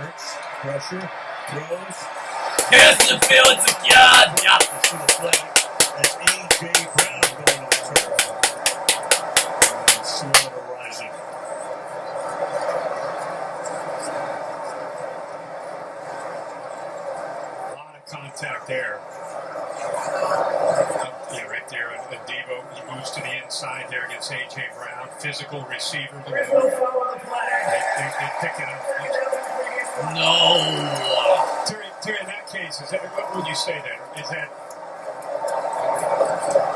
Hurts, pressure, throws. Pierce Fields again, yeah. You see the flag. That's A.J. Brown going on turf. Slow rising. A lot of contact there. Yeah, right there. Debo, he moves to the inside there against A.J. Brown. Physical receiver. They pick it up. No. Terry, in that case, what would you say there? Is that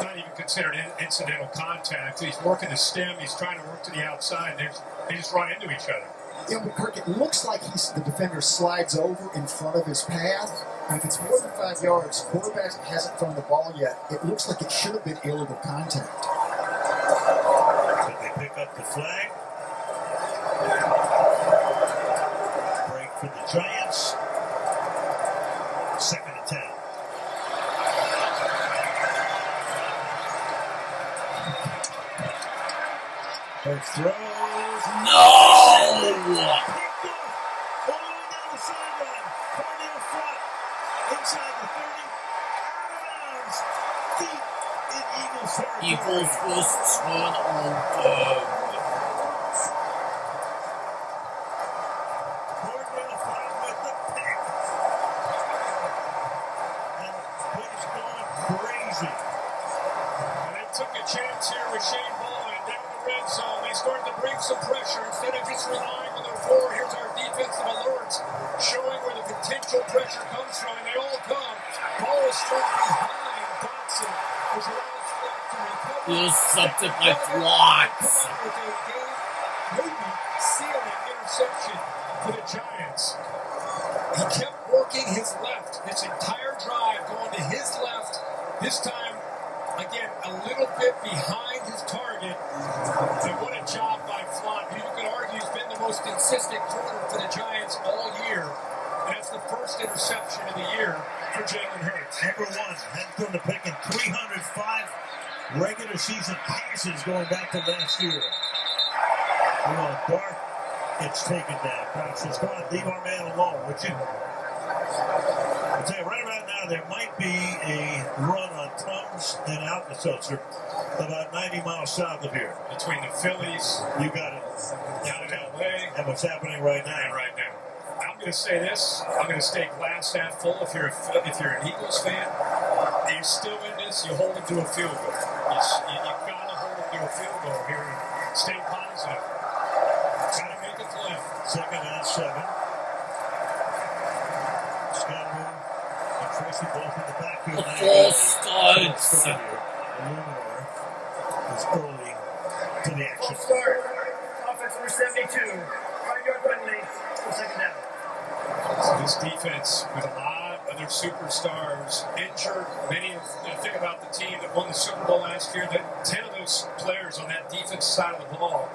not even considered incidental contact? He's working the stem. He's trying to work to the outside. They just run into each other. Yeah, but Kirk, it looks like the defender slides over in front of his path. And if it's more than 5 yards, quarterback hasn't thrown the ball yet. It looks like it should have been illegal contact. But they pick up the flag. Break for the Giants. 2nd and 10. Hurts throws. No. All the way down the sideline. Cornell front. Inside the 30. Out of bounds. Deep Eagles first turnover. Took a chance here with Shane Bowen down the red zone. They started to bring some pressure instead of just relying on their four. Here's our defensive alerts showing where the potential pressure comes from, and they all come. Ball is struck behind. Dotson was allowed Flock to recover. Intercepted by Flocks. With a game-moving, sealing interception for the Giants. He kept working his left. This entire drive going to his left. This time, again, a little bit behind his target. And what a job by Flock. You could argue he's been the most consistent corner for the Giants all year. And that's the first interception of the year for Jalen Hurts. Number one, hadn't thrown the pick in 305 regular season passes going back to last year. Dart gets taken down. Cox says, come on, leave our man alone, would you? I'll tell you, right about now, there might be a run on Tums and Alka-Seltzer about 90 miles south of here. Between the Phillies, you got it, down in L.A., and what's happening right now. I'm going to say this. I'm going to stay glass half full. If you're an Eagles fan, you're still in this, you hold them to a field goal. You've got to hold them to a field goal here and stay positive. Got to make a play. Second and 7. Scotty and Tracy both in the backfield. The false starts. Illuminor is early to the action. False start. Offense number 72. 5-yard penalty for second down. So this defense with a lot of their superstars injured. Many think about the team that won the Super Bowl last year. That 10 of those players on that defense side of the ball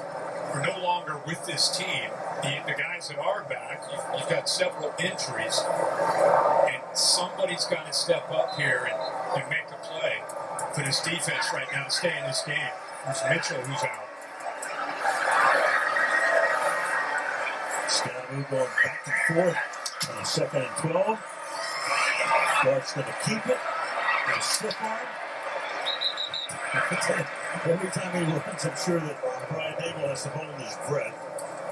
are no longer with this team. The guys that are back, you've got several injuries, and somebody's got to step up here and make a play for this defense right now to stay in this game. There's Mitchell who's out. Scotty going back and forth on a second and 12. Dart's going to keep it. And slip arm. Every time he runs, I'm sure that Brian Daigle has to hold his breath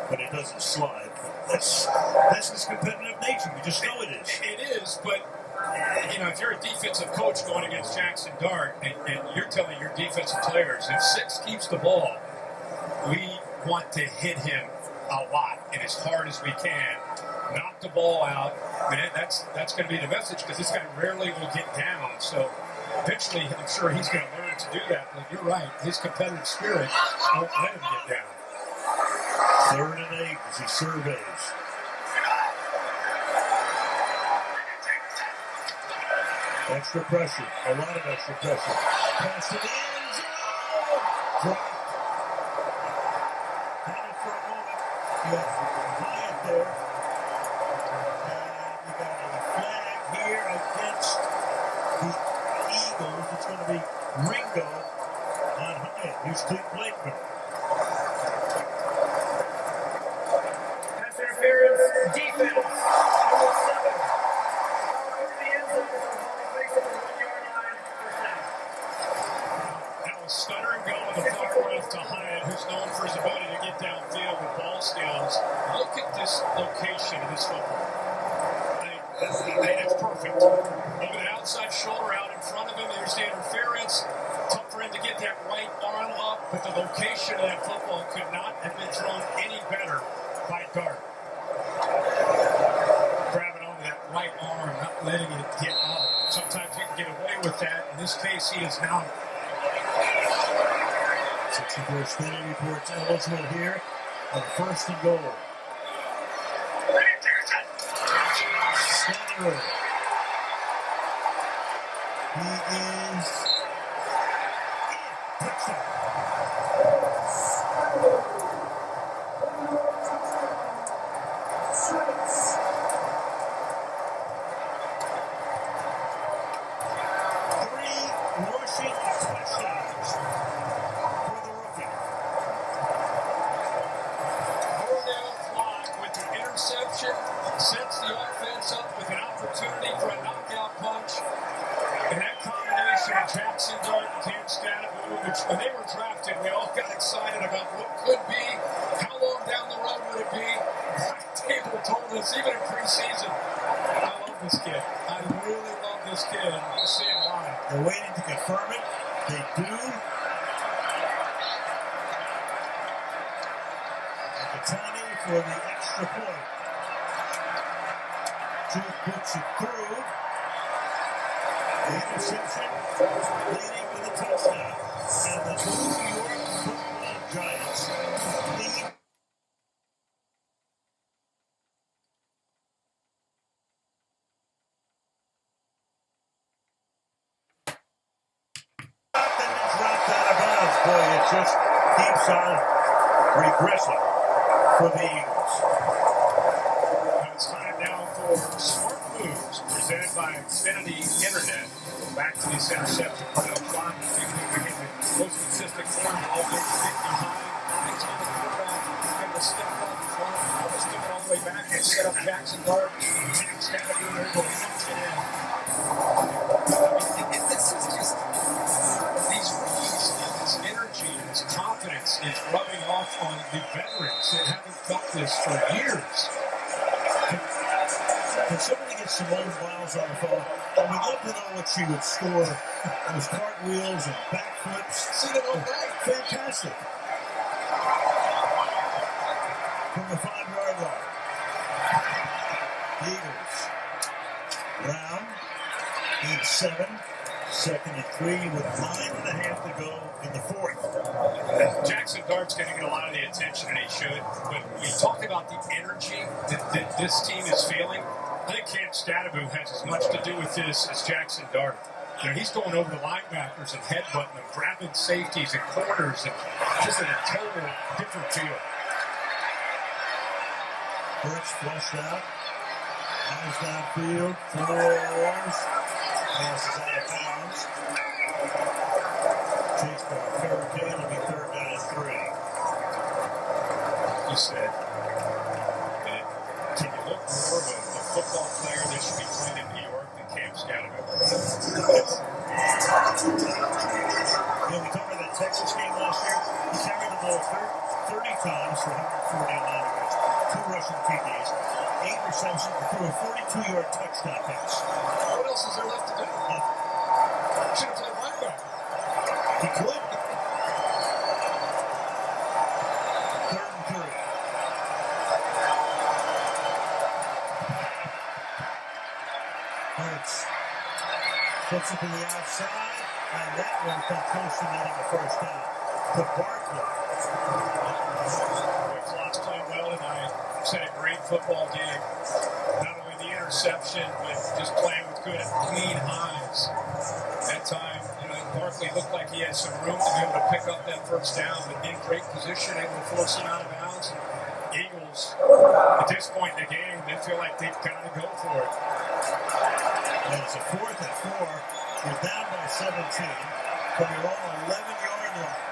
when he doesn't slide. That's his competitive nature. We just know it is. It is, but if you're a defensive coach going against Jackson Dart, and you're telling your defensive players, if 6 keeps the ball, we want to hit him a lot and as hard as we can. Knock the ball out. Man, that's going to be the message, because this guy rarely will get down. So eventually, I'm sure he's going to learn to do that. But you're right, his competitive spirit won't let him get down. 3rd and 8 as he surveys. Extra pressure, a lot of extra pressure. Pass to the end zone. Drop. Had it for a moment. You got Hyatt there. And you got a flag here against the Eagles. It's going to be Ringo on Hyatt. Here's Clint Blakeman. Pass interference, defense, number 7. Over the end zone, the 1-yard line, first down. That was stutter and go on the far left to Hyatt, who's known for his ability to get downfield with ball skills. Look at this location of this football. It's perfect. Over the outside shoulder out in front of him, there's the interference. Tough for him to get that right arm up, but the location of that football could not have been thrown any better by Dart. Grabbing onto that right arm, not letting it get up. Sometimes you can get away with that. In this case, he is not. 64 spinning reports eligible here on 1st and goal. Scotty. He is touchdown. Rushing touchdowns for the rookie. Cordell Flock with the interception sets the offense up with an opportunity for a knockout punch. And that combination combination of Jackson Dart and Cam Stadaboo, which when they were drafted, we all got excited about what could be, how long down the road would it be. Black Table told us, even in preseason, I love this kid. I really love this kid. You'll see why. They're waiting to confirm it. They do. Nakatani for the extra point. Jude puts it through. The interception leading to the touchdown. And the New York Football Giants lead. Dropped out of bounds. Boy, it just keeps on regressing for the Eagles. And it's time now for Smart Moves, presented by Xfinity Internet. Back to this interception for the clock. We get the most consistent form, all 50 high. Next time the quarterback able to step up front, almost give it all the way back and set up Jackson Dart. It's got to be able to punch it in. This is just these rookies and this energy and this confidence is rubbing off on the veterans that haven't felt this for years. Can somebody get Simone Biles on the phone? We'd love to know what she would score. Those cartwheels and backflips. See that all right? Fantastic. From the 5-yard line. Eagles. Brown. Need 7. 2nd and 3 with 9.5 to go in the 4th. Jackson Dart's going to get a lot of the attention, and he should. But you talk about the energy that this team is feeling. I think Cam Stadaboo has as much to do with this as Jackson Dart. You know, he's going over the linebackers and headbutting them, grabbing safeties and corners, and just in a total different feel. Burks flushed out. Eyes downfield. Throws. Passes out of bounds. Chased by Farrakhan. It'll be 3rd down and 3. You said that can you look more of a football player that should be playing in New York than Cam Stadaboo? We covered that Texas game last year. He carried the ball 30 times for 149 yards, 2 rushing TDs, 8 receptions, and threw a 42-yard touchdown pass. What else is there left to do? Should have played linebacker. He could. 3rd and 3. Hurts puts it to the outside, and that one comes close to getting the 1st down to Barkley. Flock's playing well tonight. He's had a great football game. Not only the interception, but just playing with good, clean eyes. That time, Barkley looked like he had some room to be able to pick up that 1st down, but in great position, able to force it out of bounds. Eagles, at this point in the game, they feel like they've got to go for it. And it's a 4th and 4. You're down by 17 from your own 11-yard line.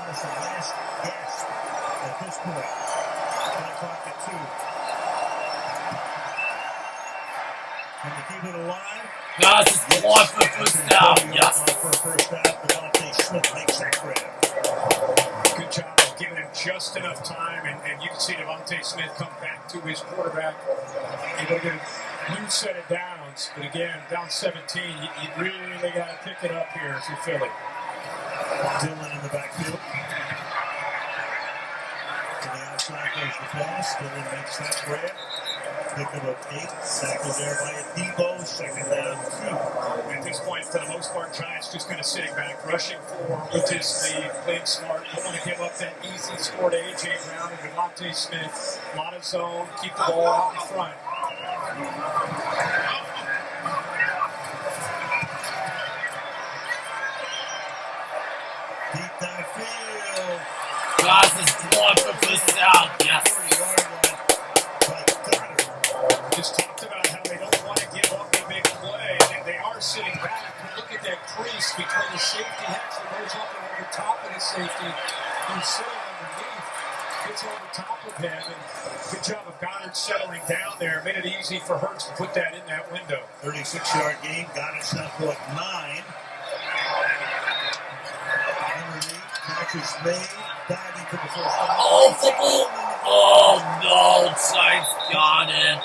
Almost a last gasp at this point. 10 o'clock at 2. Can you keep it alive? Yes, it's one for 1st down. Yes. For a 1st down, Devontae Smith makes that grab. Good job of giving him just enough time, and you can see Devontae Smith come back to his quarterback. Able to get a new set of downs, but again, down 17, you really got to pick it up here if you're Philly. Dillon in the backfield. To the outside goes the pass. Dillon makes that grab. Pickup of 8. Tackled there by Debo. 2nd down 2. At this point, for the most part, Giants just kind of sitting back, rushing for, which is the playing smart. Don't want to give up that easy score to A.J. Brown and Devontae Smith. A lot of zone, keep the ball out in front. Deep downfield. Guys, it's one for 1st down. Yes. Just talked about how they don't want to give up a big play. They are sitting back. Look at that crease between the safety actually goes up and over top of the safety. He's sitting underneath. gets over top of him. And good job of Goddard settling down there. Made it easy for Hurts to put that in that window. 36-yard game. Goddard's now caught 9. Underneath, catch is made. Diving for the first down. Oh, football! Oh, no, Giants got it.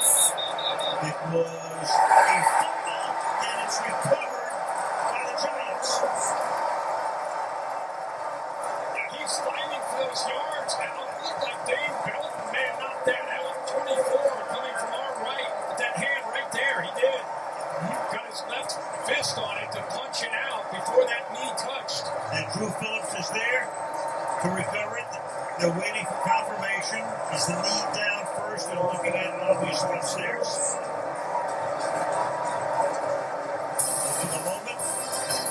It was a fumble, and it's recovered by the Giants. Yeah, he's fighting for those yards. And it looked like Dave Belton may have knocked that out. 24 coming from our right. With that hand right there, he did. He got his left fist on it to punch it out before that knee touched. And Drew Phillips is there to recover it. They're waiting for confirmation. Is the knee down first? They're looking at it obviously upstairs. For the moment,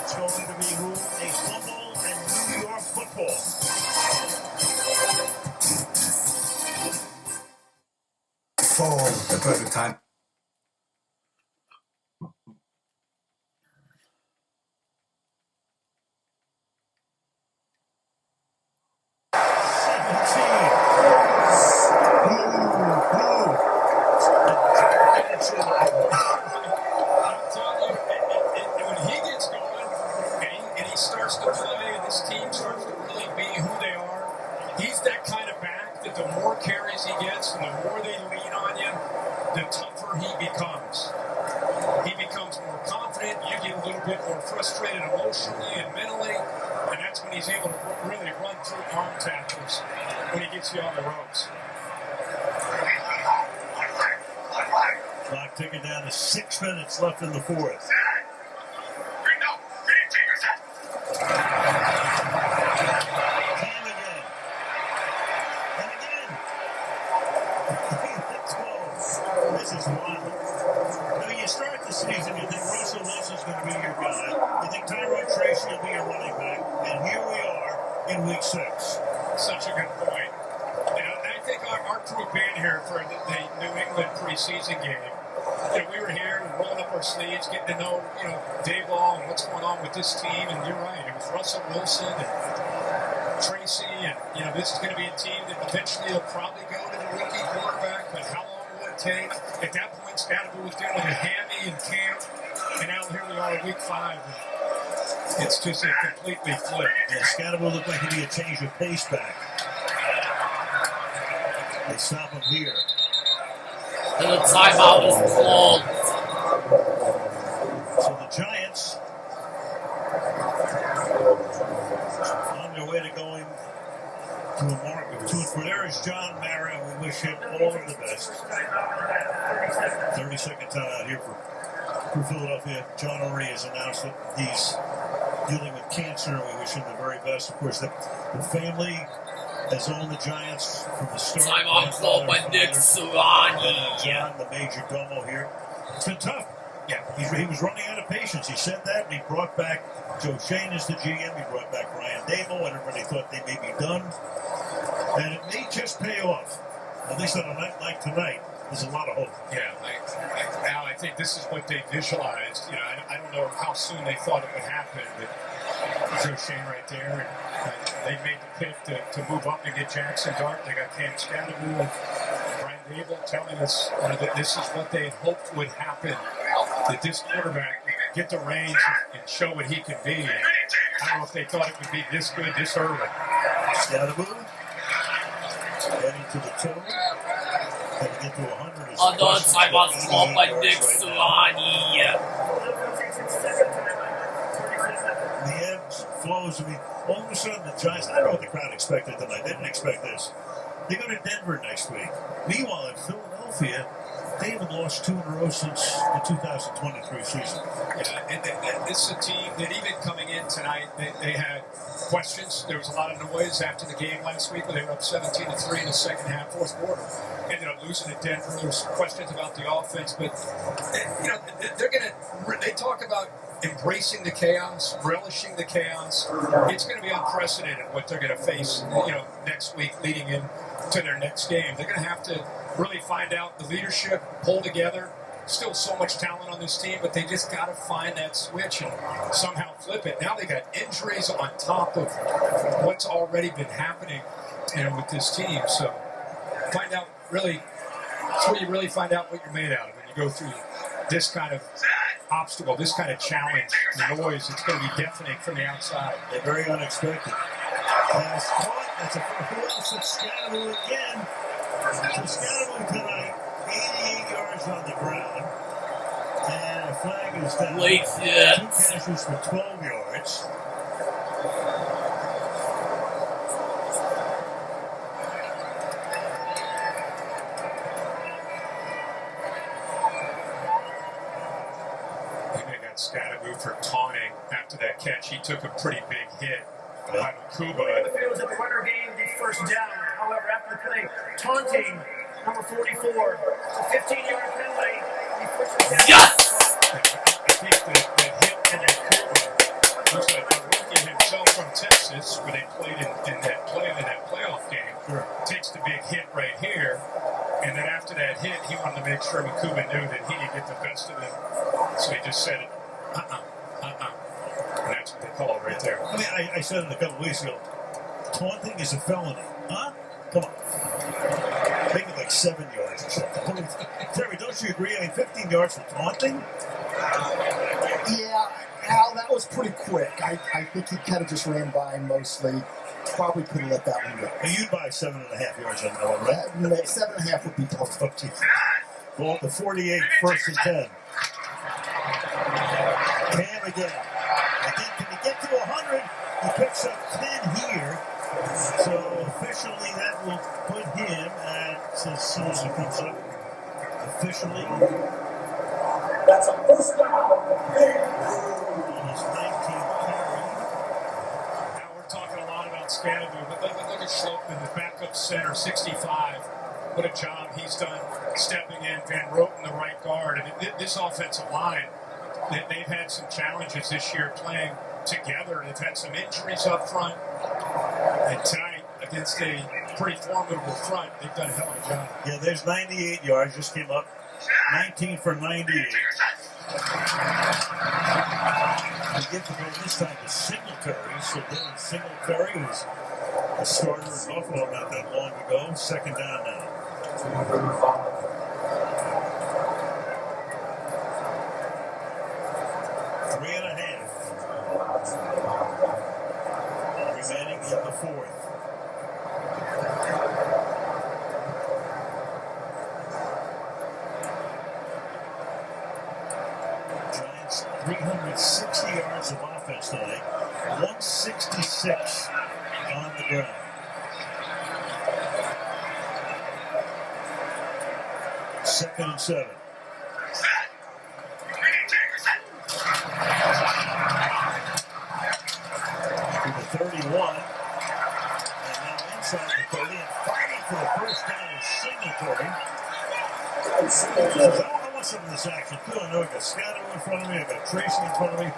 it's going to be ruled a fumble and New York football. Fall at perfect time. When he gets going and he starts to play and this team starts to really be who they are, he's that kind of back that the more carries he gets and the more they lean on you, the tougher he becomes. He becomes more confident. You get a little bit more frustrated emotionally and mentally, and that's when he's able to really run through arm tackles when he gets you on the ropes. Clock ticking down to 6 minutes left in the fourth. Time again. And again. This is wild. I mean, you start the season, you think Russell Wilson's going to be your guy. You think Tyrod Tracy will be your running back. And here we are in week 6. Such a good point. You know, I think our crew being here for the New England preseason game, you know, we were here rolling up our sleeves, getting to know, you know, Daboll and what's going on with this team. And you're right, it was Russell Wilson and Tracy, and you know, this is going to be a team that eventually will probably go to the rookie quarterback. But how long will it take? At that point, Scatterby was dealing with a hammy in camp, and now here we are, week 5. And it's just a completely flip. Yeah, Scatterby looked like he'd be a change of pace back. They stop him here. And the timeout is called. So the Giants on their way to going to a mark of 2-4. There is John Mara. We wish him all of the best. 30-second timeout here for Philadelphia. John already has announced that he's dealing with cancer, and we wish him the very best. Of course, the family has owned the Giants from the start. Timeout called by Nick Sirianni. John, the major domo here. It's been tough. Yeah, he was running out of patience. He said that, and he brought back Joe Shane as the GM. He brought back Ryan Daboll, and everybody thought they may be done. And it may just pay off. At least on a night like tonight, there's a lot of hope. Yeah, now I think this is what they visualized. You know, I don't know how soon they thought it would happen, but Joe Shane right there. And they made the pick to move up and get Jackson Dart. They got Cam Scatterby and Brian Daboll telling us that this is what they hoped would happen. That this quarterback would get the range and show what he can be. And I don't know if they thought it would be this good this early. Scatterby heading to the toe. Going to get to 100. Another timeout called by Nick Sirianni. The ebbs, flows. I mean, all of a sudden the Giants, I don't know what the crowd expected tonight. They didn't expect this. They go to Denver next week. Meanwhile, in Philadelphia, they haven't lost 2 in a row since the 2023 season. Yeah, and this is a team that even coming in tonight, they had questions. There was a lot of noise after the game last week where they were up 17-3 in the second half, fourth quarter. Ended up losing to Denver. There was questions about the offense, but you know, they talk about embracing the chaos, relishing the chaos. It's going to be unprecedented what they're going to face, you know, next week leading into their next game. They're going to have to really find out the leadership, pull together. Still so much talent on this team, but they just got to find that switch and somehow flip it. Now they got injuries on top of what's already been happening. with this team. So find out really, it's where you really find out what you're made out of when you go through this kind of obstacle, this kind of challenge, the noise. It's going to be deafening from the outside. They're very unexpected. Pass caught. That's a who else? It's Scatteroo again. So Scatteroo tonight, 88 yards on the ground. And a flag is down. Late Two hits. catches for 12 yards. They got Scatteroo for taunting after that catch. He took a pretty big hit by Makuba. The field was at the runner gained the first down. However, after the play, taunting number 44, a 15-yard penalty. He pushes down. Yes! I think that hit and that Kuba looks like a rookie himself from Texas, where they played in that playoff game. Sure. Takes the big hit right here, and then after that hit, he wanted to make sure Makuba knew that he could get the best of him. So he just said, and that's what they call it right there. I mean, I said it a couple weeks ago. Taunting is a felony. Huh? Come on. Make it like 7 yards or something. Terry, don't you agree? I mean, 15 yards for taunting? Yeah, Al, that was pretty quick. I think he kind of just ran by mostly. Probably could have let that one go. Well, you'd buy 7.5 yards on that one, right? 7.5 would be tough. Well, the 48, 1st and 10. Cam again. Can he get to 100? He picks up 10 here. So officially that will put him at, as soon as it comes up, officially. That's a first down. On his 19th carry. Now we're talking a lot about Scatteroo, but look at Schlopman, the backup center, 65. What a job he's done stepping in. Van Roten, the right guard. And this offensive line, they've had some challenges this year playing together. They've had some injuries up front. And tonight, against a pretty formidable front, they've done a hell of a job. Yeah, there's 98 yards. Just came up. 19 for 98. We get to go this time to Singletary. So Dylan Singletary, who's a starter in Buffalo not that long ago. 2nd down now. Three and a half. Remaining in the 4th. Giants 360 yards of offense tonight. 166 on the ground. Second and 7. To the 31. And now inside the 30 and fighting for the first down is Singletary. I want some of this action too. I know I got Scatteroo in front of me, I got Tracy in front of me.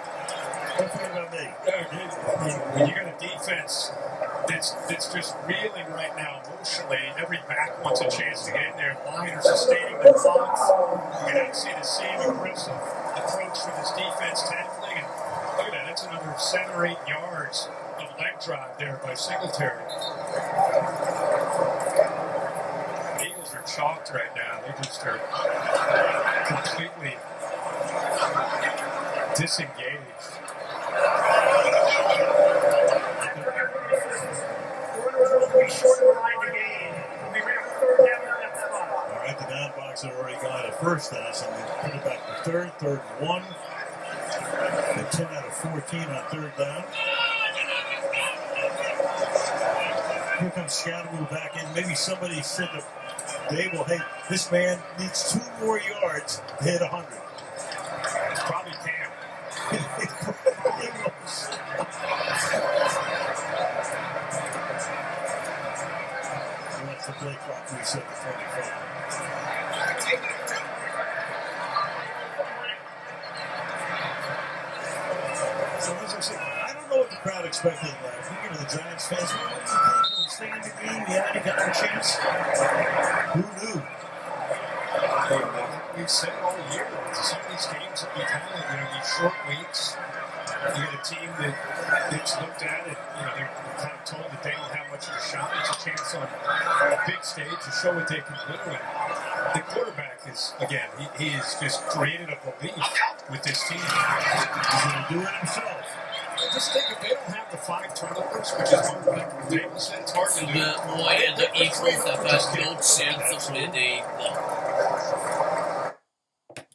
Don't forget about me. When you got a defense that's just reeling right now emotionally, every back wants a chance to get in there. Liners are sustaining their blocks. You're going to see the same aggressive approach for this defense tackling. And look at that. That's another 7 or 8 yards of leg drive there by Singletary. The Eagles are chalked right now. They just are completely disengaged. All right, the down box had already got a first down, so we put it back to 3rd and 1. And 10 out of 14 on 3rd down. Here comes Scatteroo back in. Maybe somebody said to Dable, hey, this man needs 2 more yards to hit 100. Probably Cam. He wants to play clock reset to 45. So as I say, I don't know what the crowd expected last week. The Giants fans, what do you think? When we stay in the game, we had any kind of a chance? Who knew? We've said it all year. Some of these games that we've had, these short weeks, You got a team that's looked at it, they're kind of told that they don't have much of a shot. It's a chance on a big stage to show what they can do. And the quarterback is, again, he has just created a belief with this team. He's going to do it himself. Just think if they don't have the 5 turnovers, which is what Davis said, it's hard to do. The Eagles have had no chance of winning.